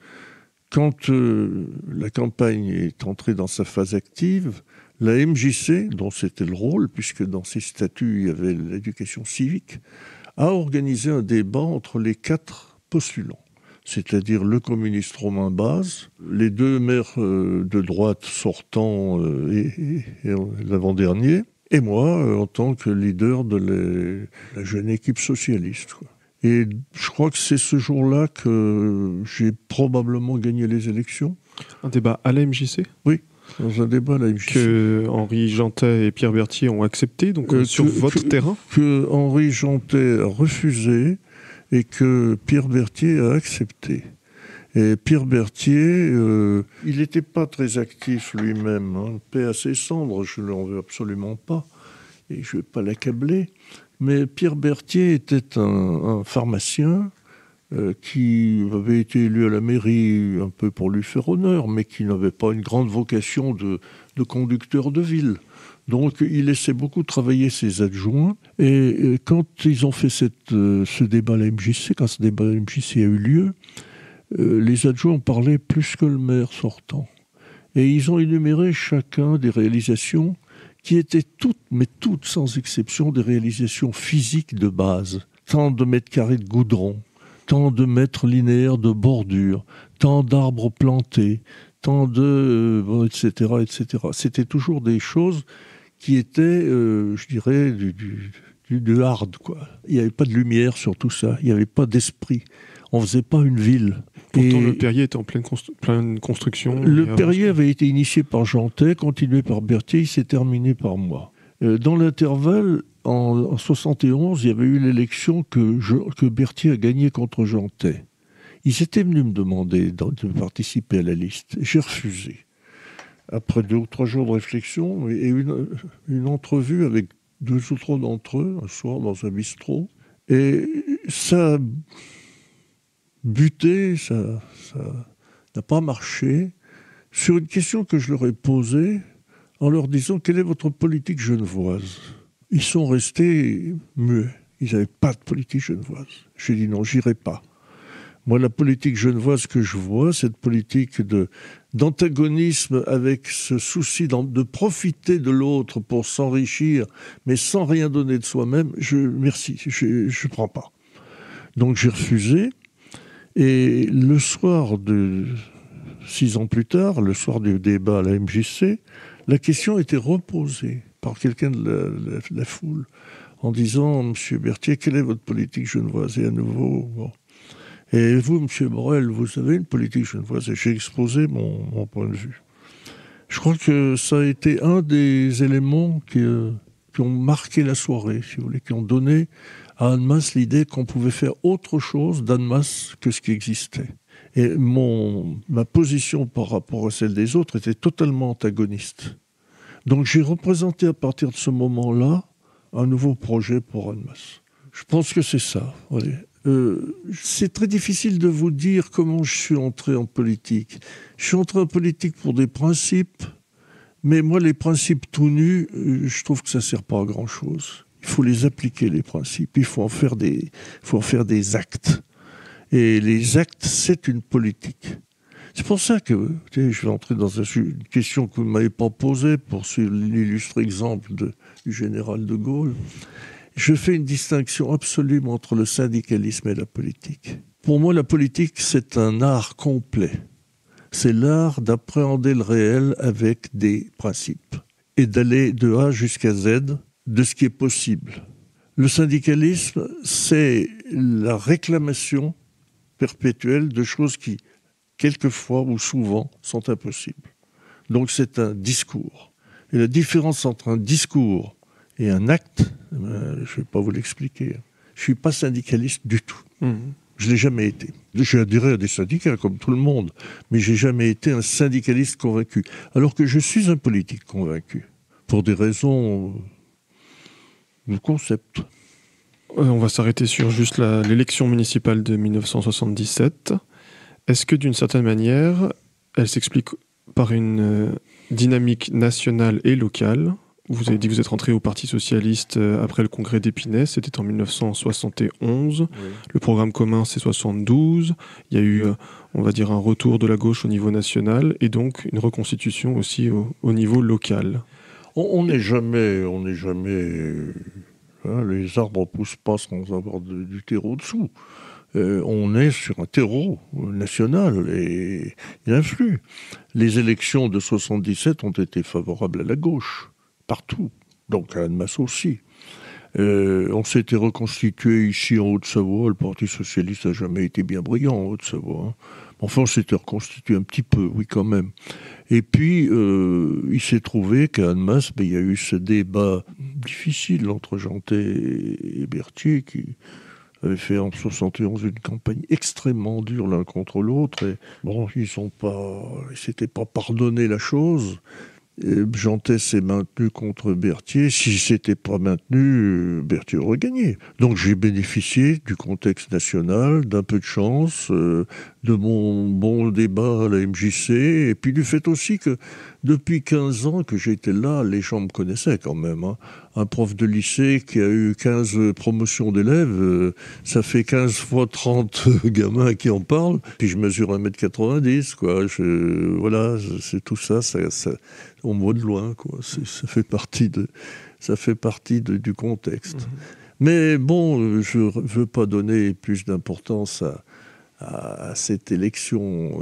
quand la campagne est entrée dans sa phase active, la MJC, dont c'était le rôle, puisque dans ses statuts il y avait l'éducation civique, a organisé un débat entre les 4 postulants, c'est-à-dire le communiste Romain Baz, les 2 maires de droite sortants et l'avant-dernier, et moi en tant que leader de la jeune équipe socialiste. Et je crois que c'est ce jour-là que j'ai probablement gagné les élections. Un débat à la MJC ? Oui. Dans un débat à la MJC. Que Henri Jantet et Pierre Berthier ont accepté, donc sur votre terrain ? Que Henri Jantet a refusé et que Pierre Berthier a accepté. Et Pierre Berthier, il n'était pas très actif lui-même. Paix à ses cendres, je ne l'en veux absolument pas. Et je ne vais pas l'accabler. Mais Pierre Berthier était un pharmacien qui avait été élu à la mairie un peu pour lui faire honneur, mais qui n'avait pas une grande vocation de conducteur de ville. Donc il laissait beaucoup travailler ses adjoints. Et quand ils ont fait ce débat à la MJC, quand ce débat à la MJC a eu lieu, les adjoints ont parlé plus que le maire sortant. Et ils ont énuméré chacun des réalisations qui étaient toutes sans exception, des réalisations physiques de base. Tant de mètres carrés de goudron, tant de mètres linéaires de bordure, tant d'arbres plantés, tant etc., etc. C'était toujours des choses qui étaient, je dirais, du hard, quoi. Il n'y avait pas de lumière sur tout ça, il n'y avait pas d'esprit. On ne faisait pas une ville. Pourtant, le Perrier était en pleine construction. Le Perrier avait été initié par Jantet, continué par Berthier, il s'est terminé par moi. Dans l'intervalle, en 71, il y avait eu l'élection que Berthier a gagnée contre Jantet. Ils étaient venus me demander de participer à la liste. J'ai refusé. Après 2 ou 3 jours de réflexion et une entrevue avec 2 ou 3 d'entre eux, un soir dans un bistrot. Et ça a buté, ça n'a pas marché, sur une question que je leur ai posée en leur disant « Quelle est votre politique genevoise ?» Ils sont restés muets. Ils n'avaient pas de politique genevoise. J'ai dit « Non, j'irai pas. » Moi, la politique genevoise que je vois, cette politique d'antagonisme avec ce souci de profiter de l'autre pour s'enrichir, mais sans rien donner de soi-même, merci, je ne prends pas. Donc j'ai refusé. Et le soir 6 ans plus tard, le soir du débat à la MJC, la question était reposée par quelqu'un de la foule en disant « Monsieur Berthier, quelle est votre politique genevoise ?» Et à nouveau, bon. Et vous, Monsieur Borel, vous avez une politique genevoise? Et j'ai exposé mon point de vue. Je crois que ça a été un des éléments qui ont marqué la soirée, si vous voulez, qui ont donné à Annemasse l'idée qu'on pouvait faire autre chose d'Annemasse que ce qui existait. Et ma position par rapport à celle des autres était totalement antagoniste. Donc j'ai représenté à partir de ce moment-là un nouveau projet pour Annemasse. Je pense que c'est ça. Voyez. C'est très difficile de vous dire comment je suis entré en politique. Je suis entré en politique pour des principes, mais moi les principes tout nus, je trouve que ça ne sert pas à grand-chose. Il faut les appliquer, les principes. Il faut en faire des actes. Et les actes, c'est une politique. C'est pour ça que, je vais entrer dans une question que vous ne m'avez pas posée, pour l'illustre exemple du général de Gaulle. Je fais une distinction absolue entre le syndicalisme et la politique. Pour moi, la politique, c'est un art complet. C'est l'art d'appréhender le réel avec des principes et d'aller de A jusqu'à Z de ce qui est possible. Le syndicalisme, c'est la réclamation perpétuelle de choses qui, quelquefois ou souvent, sont impossibles. Donc c'est un discours. Et la différence entre un discours et un acte, je ne vais pas vous l'expliquer. Je ne suis pas syndicaliste du tout. Je ne l'ai jamais été. J'ai adhéré à des syndicats comme tout le monde, mais je n'ai jamais été un syndicaliste convaincu. Alors que je suis un politique convaincu, pour des raisons de concept. On va s'arrêter sur juste l'élection municipale de 1977. Est-ce que d'une certaine manière, elle s'explique par une dynamique nationale et locale ? Vous avez dit que vous êtes rentré au Parti socialiste après le congrès d'Épinay, c'était en 1971. Oui. Le programme commun, c'est 72. Il y a eu, on va dire, un retour de la gauche au niveau national et donc une reconstitution aussi au niveau local. On n'est jamais... les arbres ne poussent pas sans avoir du terreau dessous. On est sur un terreau national et il influe. Les élections de 77 ont été favorables à la gauche, partout, donc à Annemasse aussi. On s'était reconstitué ici en Haute-Savoie, le Parti socialiste n'a jamais été bien brillant en Haute-Savoie. Hein. Enfin, on s'était reconstitué un petit peu, oui quand même. Et puis, il s'est trouvé qu'à Annemasse, il y a eu ce débat difficile entre Jeantet et Berthier qui avait fait en 71 une campagne extrêmement dure l'un contre l'autre. Et bon, ils s'étaient pas pardonné la chose. Jeantet s'est maintenu contre Berthier. S'il ne s'était pas maintenu, Berthier aurait gagné. Donc j'ai bénéficié du contexte national, d'un peu de chance, de mon bon débat à la MJC, et puis du fait aussi que depuis 15 ans que j'étais là, les gens me connaissaient quand même. Hein. Un prof de lycée qui a eu 15 promotions d'élèves, ça fait 15 fois 30 gamins qui en parlent. Puis je mesure 1m90, quoi. Voilà, c'est tout ça, on me voit de loin, quoi. Ça fait partie du contexte. Mmh. Mais bon, je ne veux pas donner plus d'importance à cette élection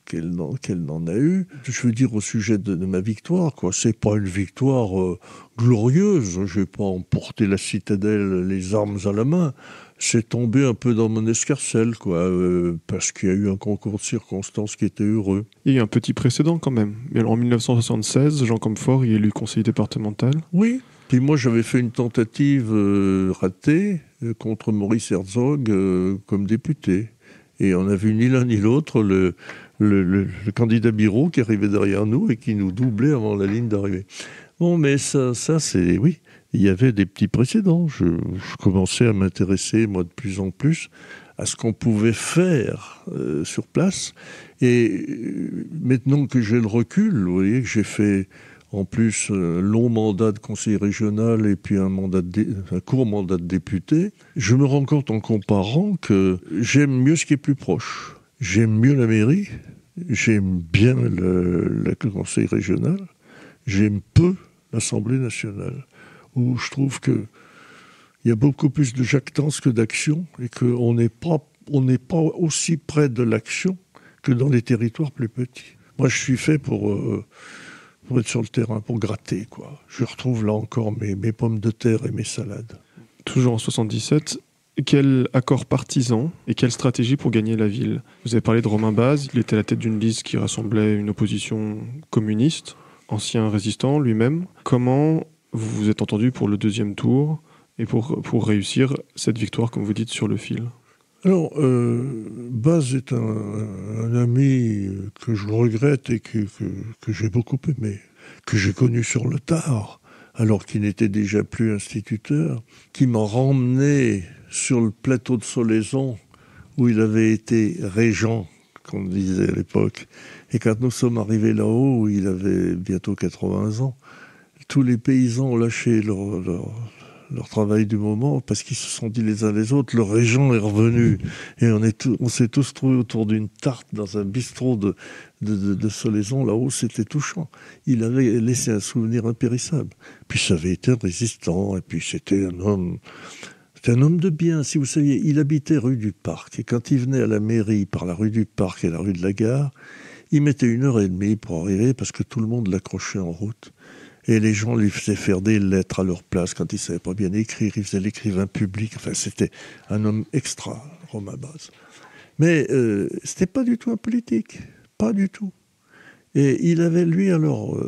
qu'elle n'en a eu. Je veux dire au sujet de ma victoire, quoi. C'est pas une victoire glorieuse. Je vais pas emporter la citadelle les armes à la main. C'est tombé un peu dans mon escarcelle, quoi, parce qu'il y a eu un concours de circonstances qui était heureux. Il y a eu un petit précédent quand même. En 1976, Jean Comfort est élu conseiller départemental. Oui. Puis moi, j'avais fait une tentative ratée contre Maurice Herzog comme député. Et on n'a vu ni l'un ni l'autre le candidat Biraud qui arrivait derrière nous et qui nous doublait avant la ligne d'arrivée. Bon, mais ça c'est... Oui, il y avait des petits précédents. Je commençais à m'intéresser, moi, de plus en plus à ce qu'on pouvait faire sur place. Et maintenant que j'ai le recul, vous voyez que j'ai fait... En plus, un long mandat de conseiller régional et puis un court mandat de député. Je me rends compte en comparant que j'aime mieux ce qui est plus proche. J'aime mieux la mairie, j'aime bien le conseil régional, j'aime peu l'Assemblée nationale, où je trouve qu'il y a beaucoup plus de jactance que d'action et qu'on n'est pas aussi près de l'action que dans les territoires plus petits. Moi, je suis fait pour être sur le terrain, pour gratter, quoi. Je retrouve là encore mes pommes de terre et mes salades. Toujours en 77, quel accord partisan et quelle stratégie pour gagner la ville ? Vous avez parlé de Romain Baz, il était à la tête d'une liste qui rassemblait une opposition communiste, ancien résistant lui-même. Comment vous vous êtes entendu pour le deuxième tour Et pour réussir cette victoire, comme vous dites, sur le fil? Alors, Baz est un ami que je regrette et que j'ai beaucoup aimé, que j'ai connu sur le tard, alors qu'il n'était déjà plus instituteur, qui m'a ramené sur le plateau de Solaison, où il avait été régent, comme on disait à l'époque. Et quand nous sommes arrivés là-haut, il avait bientôt 80 ans, tous les paysans ont lâché leur travail du moment parce qu'ils se sont dit les uns les autres, le régent est revenu. Et on s'est tous trouvés autour d'une tarte dans un bistrot de Solaison. Là-haut, c'était touchant. Il avait laissé un souvenir impérissable. Puis ça avait été un résistant, et puis c'était un homme de bien. Si vous saviez, il habitait rue du Parc. Et quand il venait à la mairie par la rue du Parc et la rue de la Gare, il mettait 1h30 pour arriver parce que tout le monde l'accrochait en route. Et les gens lui faisaient faire des lettres à leur place quand il ne savait pas bien écrire. Il faisait l'écrivain public. Enfin, c'était un homme extra, Romain Baz. Mais ce n'était pas du tout un politique. Pas du tout. Et il avait, lui, alors,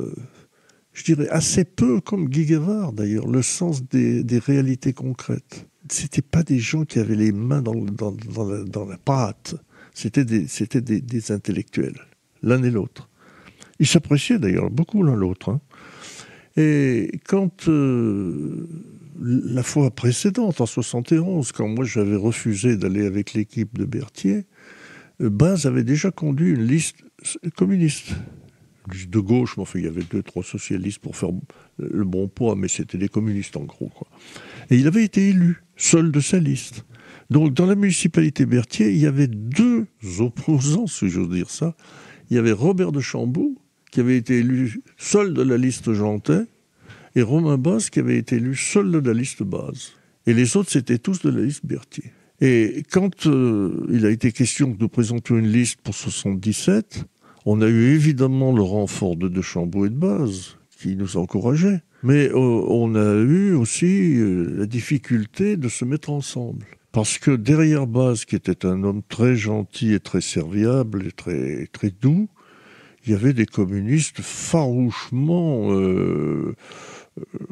je dirais, assez peu, comme Guy Guevara, d'ailleurs, le sens des réalités concrètes. Ce n'étaient pas des gens qui avaient les mains dans la pâte. C'était des intellectuels, l'un et l'autre. Ils s'appréciaient d'ailleurs beaucoup l'un l'autre, hein. Et quand la fois précédente, en 71, quand moi j'avais refusé d'aller avec l'équipe de Berthier, Baz avait déjà conduit une liste communiste. De gauche, mais enfin, il y avait 2-3 socialistes pour faire le bon poids, mais c'était des communistes en gros, quoi. Et il avait été élu, seul de sa liste. Donc dans la municipalité Berthier, il y avait 2 opposants, si j'ose dire ça. Il y avait Robert de Chamboux, qui avait été élu seul de la liste Jeantet, et Romain Baz, qui avait été élu seul de la liste Baz. Et les autres, c'était tous de la liste Berthier. Et quand il a été question que nous présentions une liste pour 77, on a eu évidemment le renfort de Chamboux et de Baz, qui nous encourageaient. Mais on a eu aussi la difficulté de se mettre ensemble. Parce que derrière Baz, qui était un homme très gentil et très serviable et très, très doux, il y avait des communistes farouchement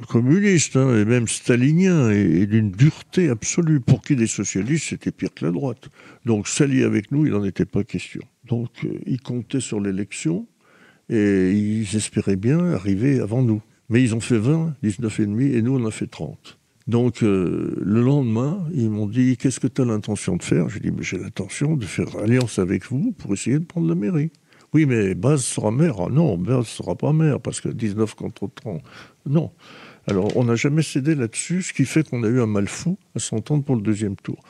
communistes, hein, et même staliniens, et d'une dureté absolue, pour qui les socialistes, c'était pire que la droite. Donc s'allier avec nous, il n'en était pas question. Donc ils comptaient sur l'élection, et ils espéraient bien arriver avant nous. Mais ils ont fait 20, 19,5, et nous on a fait 30. Donc le lendemain, ils m'ont dit « Qu'est-ce que tu as l'intention de faire ?» J'ai dit « J'ai l'intention de faire alliance avec vous pour essayer de prendre la mairie. » Oui, mais Baz sera maire. Ah non, Baz ne sera pas maire, parce que 19 contre 30. Non. Alors, on n'a jamais cédé là-dessus, ce qui fait qu'on a eu un mal fou à s'entendre pour le deuxième tour.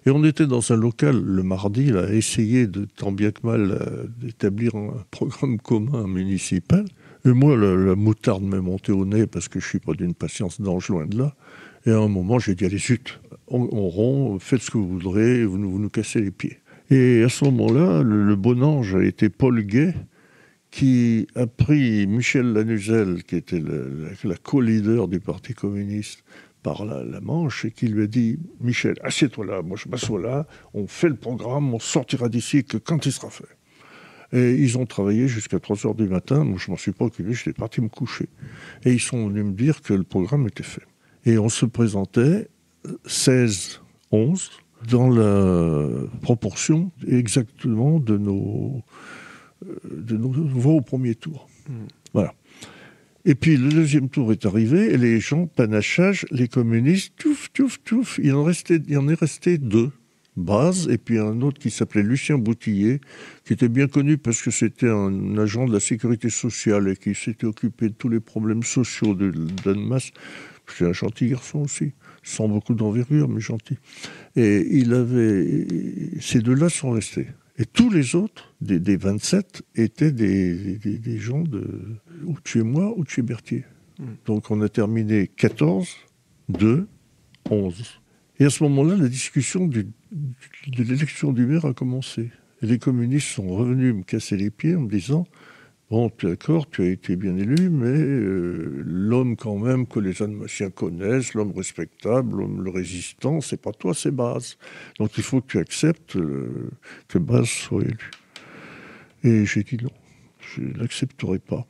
Et on était dans un local, le mardi, là, à essayer de, tant bien que mal, d'établir un programme commun municipal. Et moi, la moutarde m'est montée au nez, parce que je ne suis pas d'une patience d'ange, loin de là. Et à un moment, j'ai dit, allez, zut, on rompt, faites ce que vous voudrez, vous nous cassez les pieds. Et à ce moment-là, le bon ange a été Paul Gay, qui a pris Michel Lanuzel, qui était la co-leader du Parti communiste, par la manche, et qui lui a dit « Michel, assieds-toi là, moi je m'assois là, on fait le programme, on sortira d'ici que quand il sera fait. » Et ils ont travaillé jusqu'à 3h du matin, moi je ne m'en suis pas occupé, j'étais parti me coucher. Et ils sont venus me dire que le programme était fait. Et on se présentait 16-11, dans la proportion exactement de nos voix au premier tour. Voilà. Et puis le deuxième tour est arrivé et les gens panachage, les communistes, touf. Il en est resté 2. Baz et puis un autre qui s'appelait Lucien Boutillier, qui était bien connu parce que c'était un agent de la sécurité sociale et qui s'était occupé de tous les problèmes sociaux d'Annemasse. C'est un gentil garçon aussi, sans beaucoup d'envergure, mais gentil. Et ces 2-là sont restés. Et tous les autres, des 27, étaient des gens ou de chez moi ou de chez Berthier. Donc on a terminé 14, 2, 11. Et à ce moment-là, la discussion de l'élection du maire a commencé. Et les communistes sont revenus me casser les pieds en me disant « Bon, d'accord, tu as été bien élu, mais l'homme quand même que les Annemassiens connaissent, l'homme respectable, l'homme le résistant, c'est pas toi, c'est Baz. Donc il faut que tu acceptes que Baz soit élu. » Et j'ai dit non, je n'accepterai pas.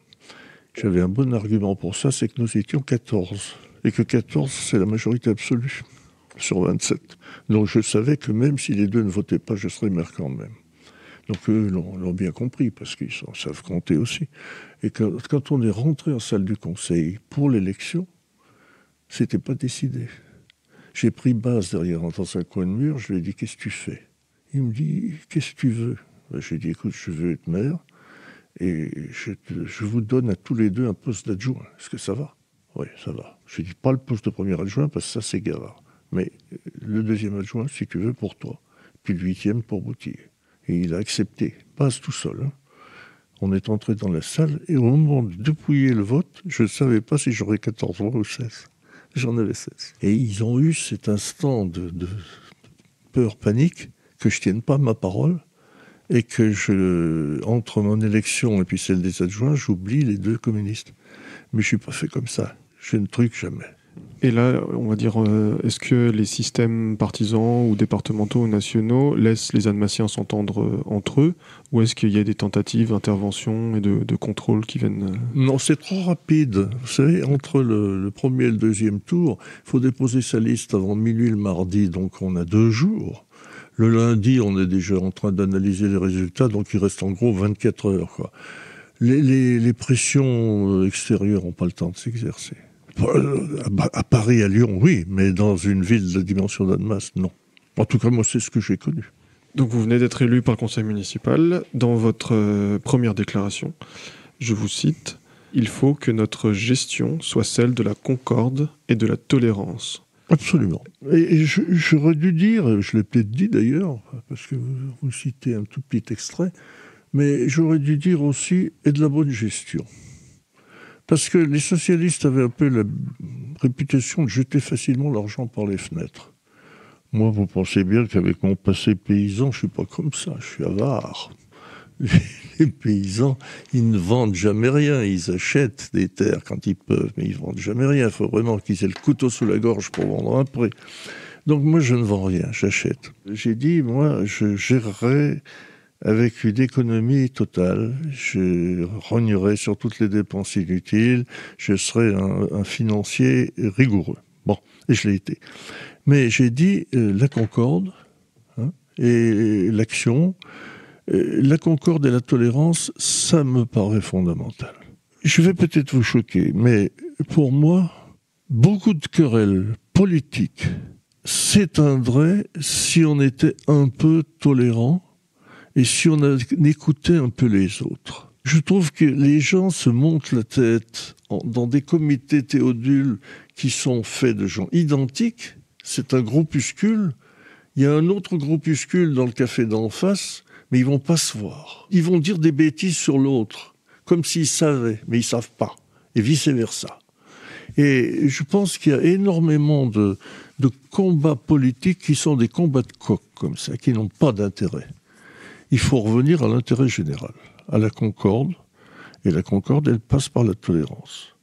J'avais un bon argument pour ça, c'est que nous étions 14. et que 14, c'est la majorité absolue sur 27. Donc je savais que même si les deux ne votaient pas, je serais maire quand même. Donc eux l'ont bien compris, parce qu'ils savent compter aussi. Et quand on est rentré en salle du conseil pour l'élection, c'était pas décidé. J'ai pris base derrière dans un coin de mur, je lui ai dit « Qu'est-ce que tu fais ?» Il me dit « Qu'est-ce que tu veux ?» J'ai dit « Écoute, je veux être maire et je vous donne à tous les deux un poste d'adjoint. Est-ce que ça va ?» Oui, ça va. Je lui ai dit « Pas le poste de premier adjoint parce que ça c'est Gavard. Mais le deuxième adjoint, si tu veux, pour toi. Puis le 8e pour Boutillier. » Et il a accepté, passe tout seul. Hein. On est entré dans la salle et au moment de dépouiller le vote, je ne savais pas si j'aurais 14 voix ou 16. J'en avais 16. Et ils ont eu cet instant de peur, panique, que je ne tienne pas ma parole et que entre mon élection et puis celle des adjoints, j'oublie les deux communistes. Mais je ne suis pas fait comme ça. Je ne truque jamais. Et là, on va dire, est-ce que les systèmes partisans ou départementaux ou nationaux laissent les Annemassiens s'entendre entre eux, ou est-ce qu'il y a des tentatives d'intervention et de contrôle qui viennent... Non, c'est trop rapide. Vous savez, entre le premier et le deuxième tour, il faut déposer sa liste avant minuit le mardi, donc on a 2 jours. Le lundi, on est déjà en train d'analyser les résultats, donc il reste en gros 24 heures, quoi. Les pressions extérieures n'ont pas le temps de s'exercer. À Paris, à Lyon, oui, mais dans une ville de dimension d'Annemasse, non. En tout cas, moi, c'est ce que j'ai connu. Donc vous venez d'être élu par le conseil municipal. Dans votre première déclaration, je vous cite « Il faut que notre gestion soit celle de la concorde et de la tolérance ». Absolument. Et j'aurais dû dire, je l'ai peut-être dit d'ailleurs, parce que vous citez un tout petit extrait, mais j'aurais dû dire aussi « et de la bonne gestion ». Parce que les socialistes avaient un peu la réputation de jeter facilement l'argent par les fenêtres. Moi, vous pensez bien qu'avec mon passé paysan, je ne suis pas comme ça, je suis avare. Les paysans, ils ne vendent jamais rien, ils achètent des terres quand ils peuvent, mais ils ne vendent jamais rien. Il faut vraiment qu'ils aient le couteau sous la gorge pour vendre après. Donc moi, je ne vends rien, j'achète. J'ai dit, moi, je gérerai avec une économie totale, je rognerai sur toutes les dépenses inutiles, je serai un financier rigoureux. Bon, et je l'ai été. Mais j'ai dit la concorde et l'action, la concorde et la tolérance, ça me paraît fondamental. Je vais peut-être vous choquer, mais pour moi, beaucoup de querelles politiques s'éteindraient si on était un peu tolérant et si on écoutait un peu les autres. Je trouve que les gens se montent la tête dans des comités Théodule qui sont faits de gens identiques. C'est un groupuscule. Il y a un autre groupuscule dans le café d'en face, mais ils vont pas se voir. Ils vont dire des bêtises sur l'autre, comme s'ils savaient, mais ils savent pas, et vice-versa. Et je pense qu'il y a énormément de combats politiques qui sont des combats de coq, comme ça, qui n'ont pas d'intérêt. Il faut revenir à l'intérêt général, à la concorde, et la concorde, elle passe par la tolérance.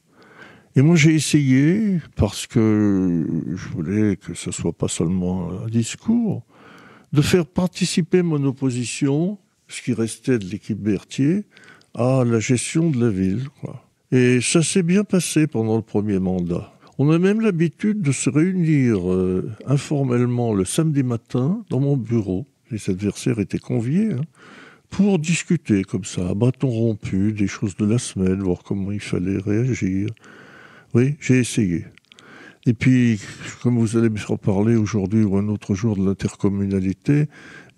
Et moi, j'ai essayé, parce que je voulais que ce soit pas seulement un discours, de faire participer mon opposition, ce qui restait de l'équipe Berthier, à la gestion de la ville, quoi. Et ça s'est bien passé pendant le premier mandat. On a même l'habitude de se réunir informellement le samedi matin dans mon bureau. Les adversaires étaient conviés pour discuter comme ça, à bâton rompu, des choses de la semaine, voir comment il fallait réagir. Oui, j'ai essayé. Et puis, comme vous allez me faire parler aujourd'hui ou un autre jour de l'intercommunalité,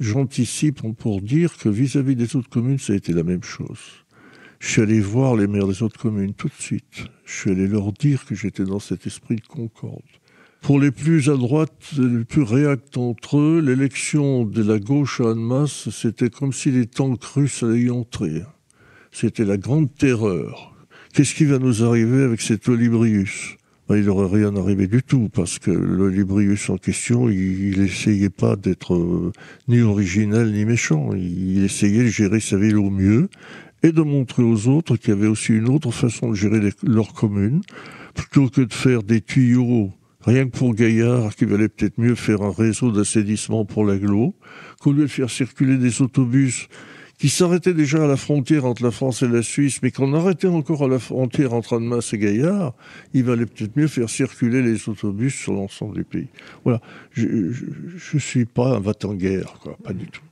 j'anticipe pour dire que vis-à-vis des autres communes, ça a été la même chose. Je suis allé voir les maires des autres communes tout de suite. Je suis allé leur dire que j'étais dans cet esprit de concorde. Pour les plus à droite, les plus réactes entre eux, l'élection de la gauche à Annemasse, c'était comme si les tanks russes allaient y entrer. C'était la grande terreur. Qu'est-ce qui va nous arriver avec cet Olybrius ? Il n'aurait rien arrivé du tout, parce que l'Olybrius en question, il essayait pas d'être ni original ni méchant. Il essayait de gérer sa ville au mieux et de montrer aux autres qu'il y avait aussi une autre façon de gérer leur commune, plutôt que de faire des tuyaux rien que pour Gaillard, qu'il valait peut-être mieux faire un réseau d'assainissement pour l'agglo, qu'au lieu de faire circuler des autobus qui s'arrêtait déjà à la frontière entre la France et la Suisse, mais qu'on arrêtait encore à la frontière entre Annemasse et Gaillard, il valait peut-être mieux faire circuler les autobus sur l'ensemble du pays. Voilà, je suis pas un va-t-en-guerre, quoi, pas du tout.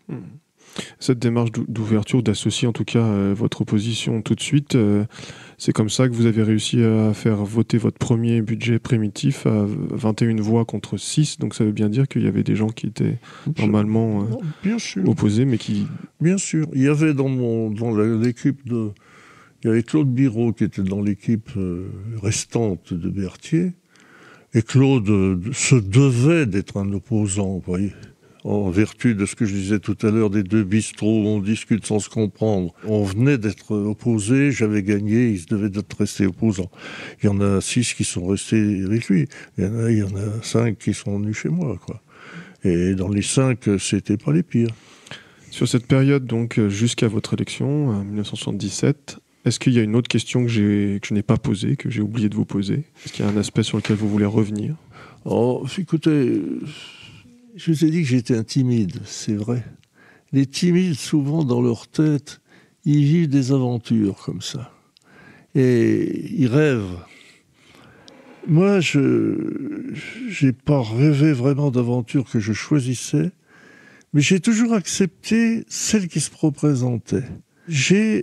Cette démarche d'ouverture, d'associer en tout cas votre opposition tout de suite, c'est comme ça que vous avez réussi à faire voter votre premier budget primitif à 21 voix contre 6, donc ça veut bien dire qu'il y avait des gens qui étaient normalement opposés, mais qui... Bien sûr, il y avait dans l'équipe de... Il y avait Claude Biraud qui était dans l'équipe restante de Berthier, et Claude se devait d'être un opposant, vous voyez, en vertu de ce que je disais tout à l'heure, des deux bistrots où on discute sans se comprendre. On venait d'être opposés, j'avais gagné, il se devait d'être resté opposant. Il y en a 6 qui sont restés avec lui, il y en a 5 qui sont venus chez moi, quoi. Et dans les 5, c'était pas les pires. Sur cette période, donc, jusqu'à votre élection, en 1977, est-ce qu'il y a une autre question que je n'ai pas posée, que j'ai oublié de vous poser? Est-ce qu'il y a un aspect sur lequel vous voulez revenir? Oh, écoutez... Je vous ai dit que j'étais un timide, c'est vrai. Les timides, souvent, dans leur tête, ils vivent des aventures comme ça. Et ils rêvent. Moi, je n'ai pas rêvé vraiment d'aventures que je choisissais, mais j'ai toujours accepté celles qui se représentaient. J'ai,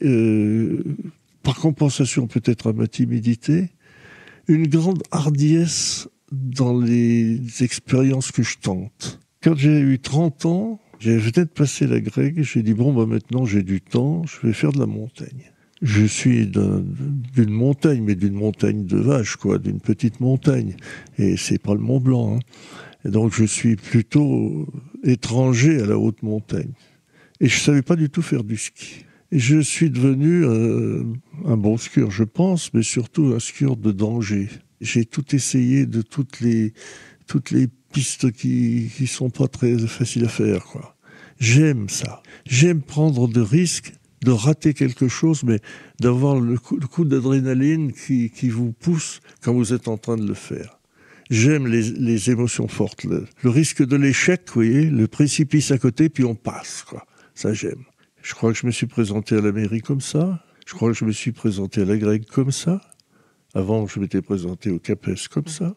par compensation peut-être à ma timidité, une grande hardiesse dans les expériences que je tente. Quand j'ai eu 30 ans, j'ai peut-être passé la grecque, j'ai dit bon, maintenant j'ai du temps, je vais faire de la montagne. Je suis d'une montagne, mais d'une montagne de vache, quoi, d'une petite montagne. Et c'est pas le Mont Blanc, hein. Et donc je suis plutôt étranger à la haute montagne. Et je savais pas du tout faire du ski. Et je suis devenu un bon skieur, je pense, mais surtout un skieur de danger. J'ai tout essayé de toutes les pistes qui sont pas très faciles à faire, quoi. J'aime ça. J'aime prendre de risques, de rater quelque chose, mais d'avoir le coup d'adrénaline qui vous pousse quand vous êtes en train de le faire. J'aime les émotions fortes. Le risque de l'échec, vous voyez, le précipice à côté, puis on passe, quoi. Ça, j'aime. Je crois que je me suis présenté à la mairie comme ça. Je crois que je me suis présenté à la grecque comme ça. Avant, je m'étais présenté au CAPES comme ça.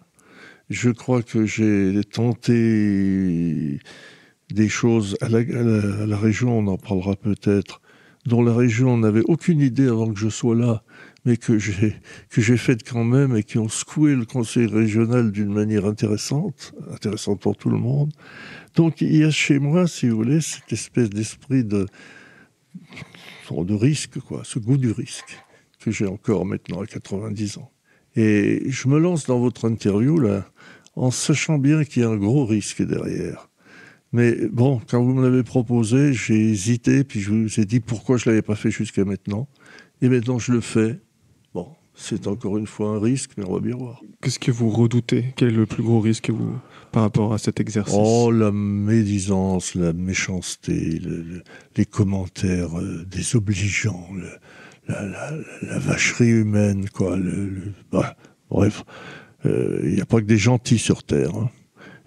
Je crois que j'ai tenté des choses à la région, on en parlera peut-être, dont la région n'avait aucune idée avant que je sois là, mais que j'ai faites quand même et qui ont secoué le conseil régional d'une manière intéressante pour tout le monde. Donc il y a chez moi, si vous voulez, cette espèce d'esprit de risque, quoi, ce goût du risque que j'ai encore maintenant à 90 ans. Et je me lance dans votre interview, là, en sachant bien qu'il y a un gros risque derrière. Mais bon, quand vous me l'avez proposé, j'ai hésité, puis je vous ai dit pourquoi je ne l'avais pas fait jusqu'à maintenant. Et maintenant, je le fais. Bon, c'est encore une fois un risque, mais on va bien voir. Qu'est-ce que vous redoutez? Quel est le plus gros risque par rapport à cet exercice? Oh, la médisance, la méchanceté, les commentaires désobligeants, la vacherie humaine, quoi. Bref, il n'y a pas que des gentils sur Terre, hein.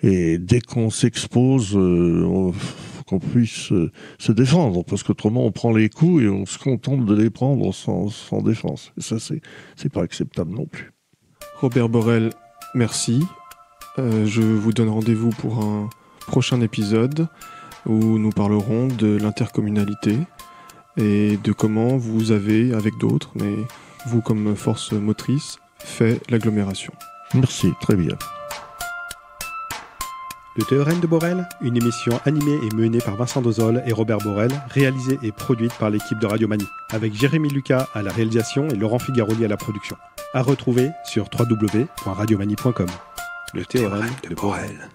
Et dès qu'on s'expose, faut qu'on puisse se défendre, parce qu'autrement on prend les coups et on se contente de les prendre sans défense. Et ça, c'est pas acceptable non plus. Robert Borel, merci. Je vous donne rendez-vous pour un prochain épisode où nous parlerons de l'intercommunalité et de comment vous avez, avec d'autres, mais vous comme force motrice, fait l'agglomération. Merci, très bien. Le théorème de Borel, une émission animée et menée par Vincent Dozol et Robert Borel, réalisée et produite par l'équipe de Radio Mani, avec Jérémy Lucas à la réalisation et Laurent Figaroli à la production. À retrouver sur www.radiomani.com. Le théorème de Borel.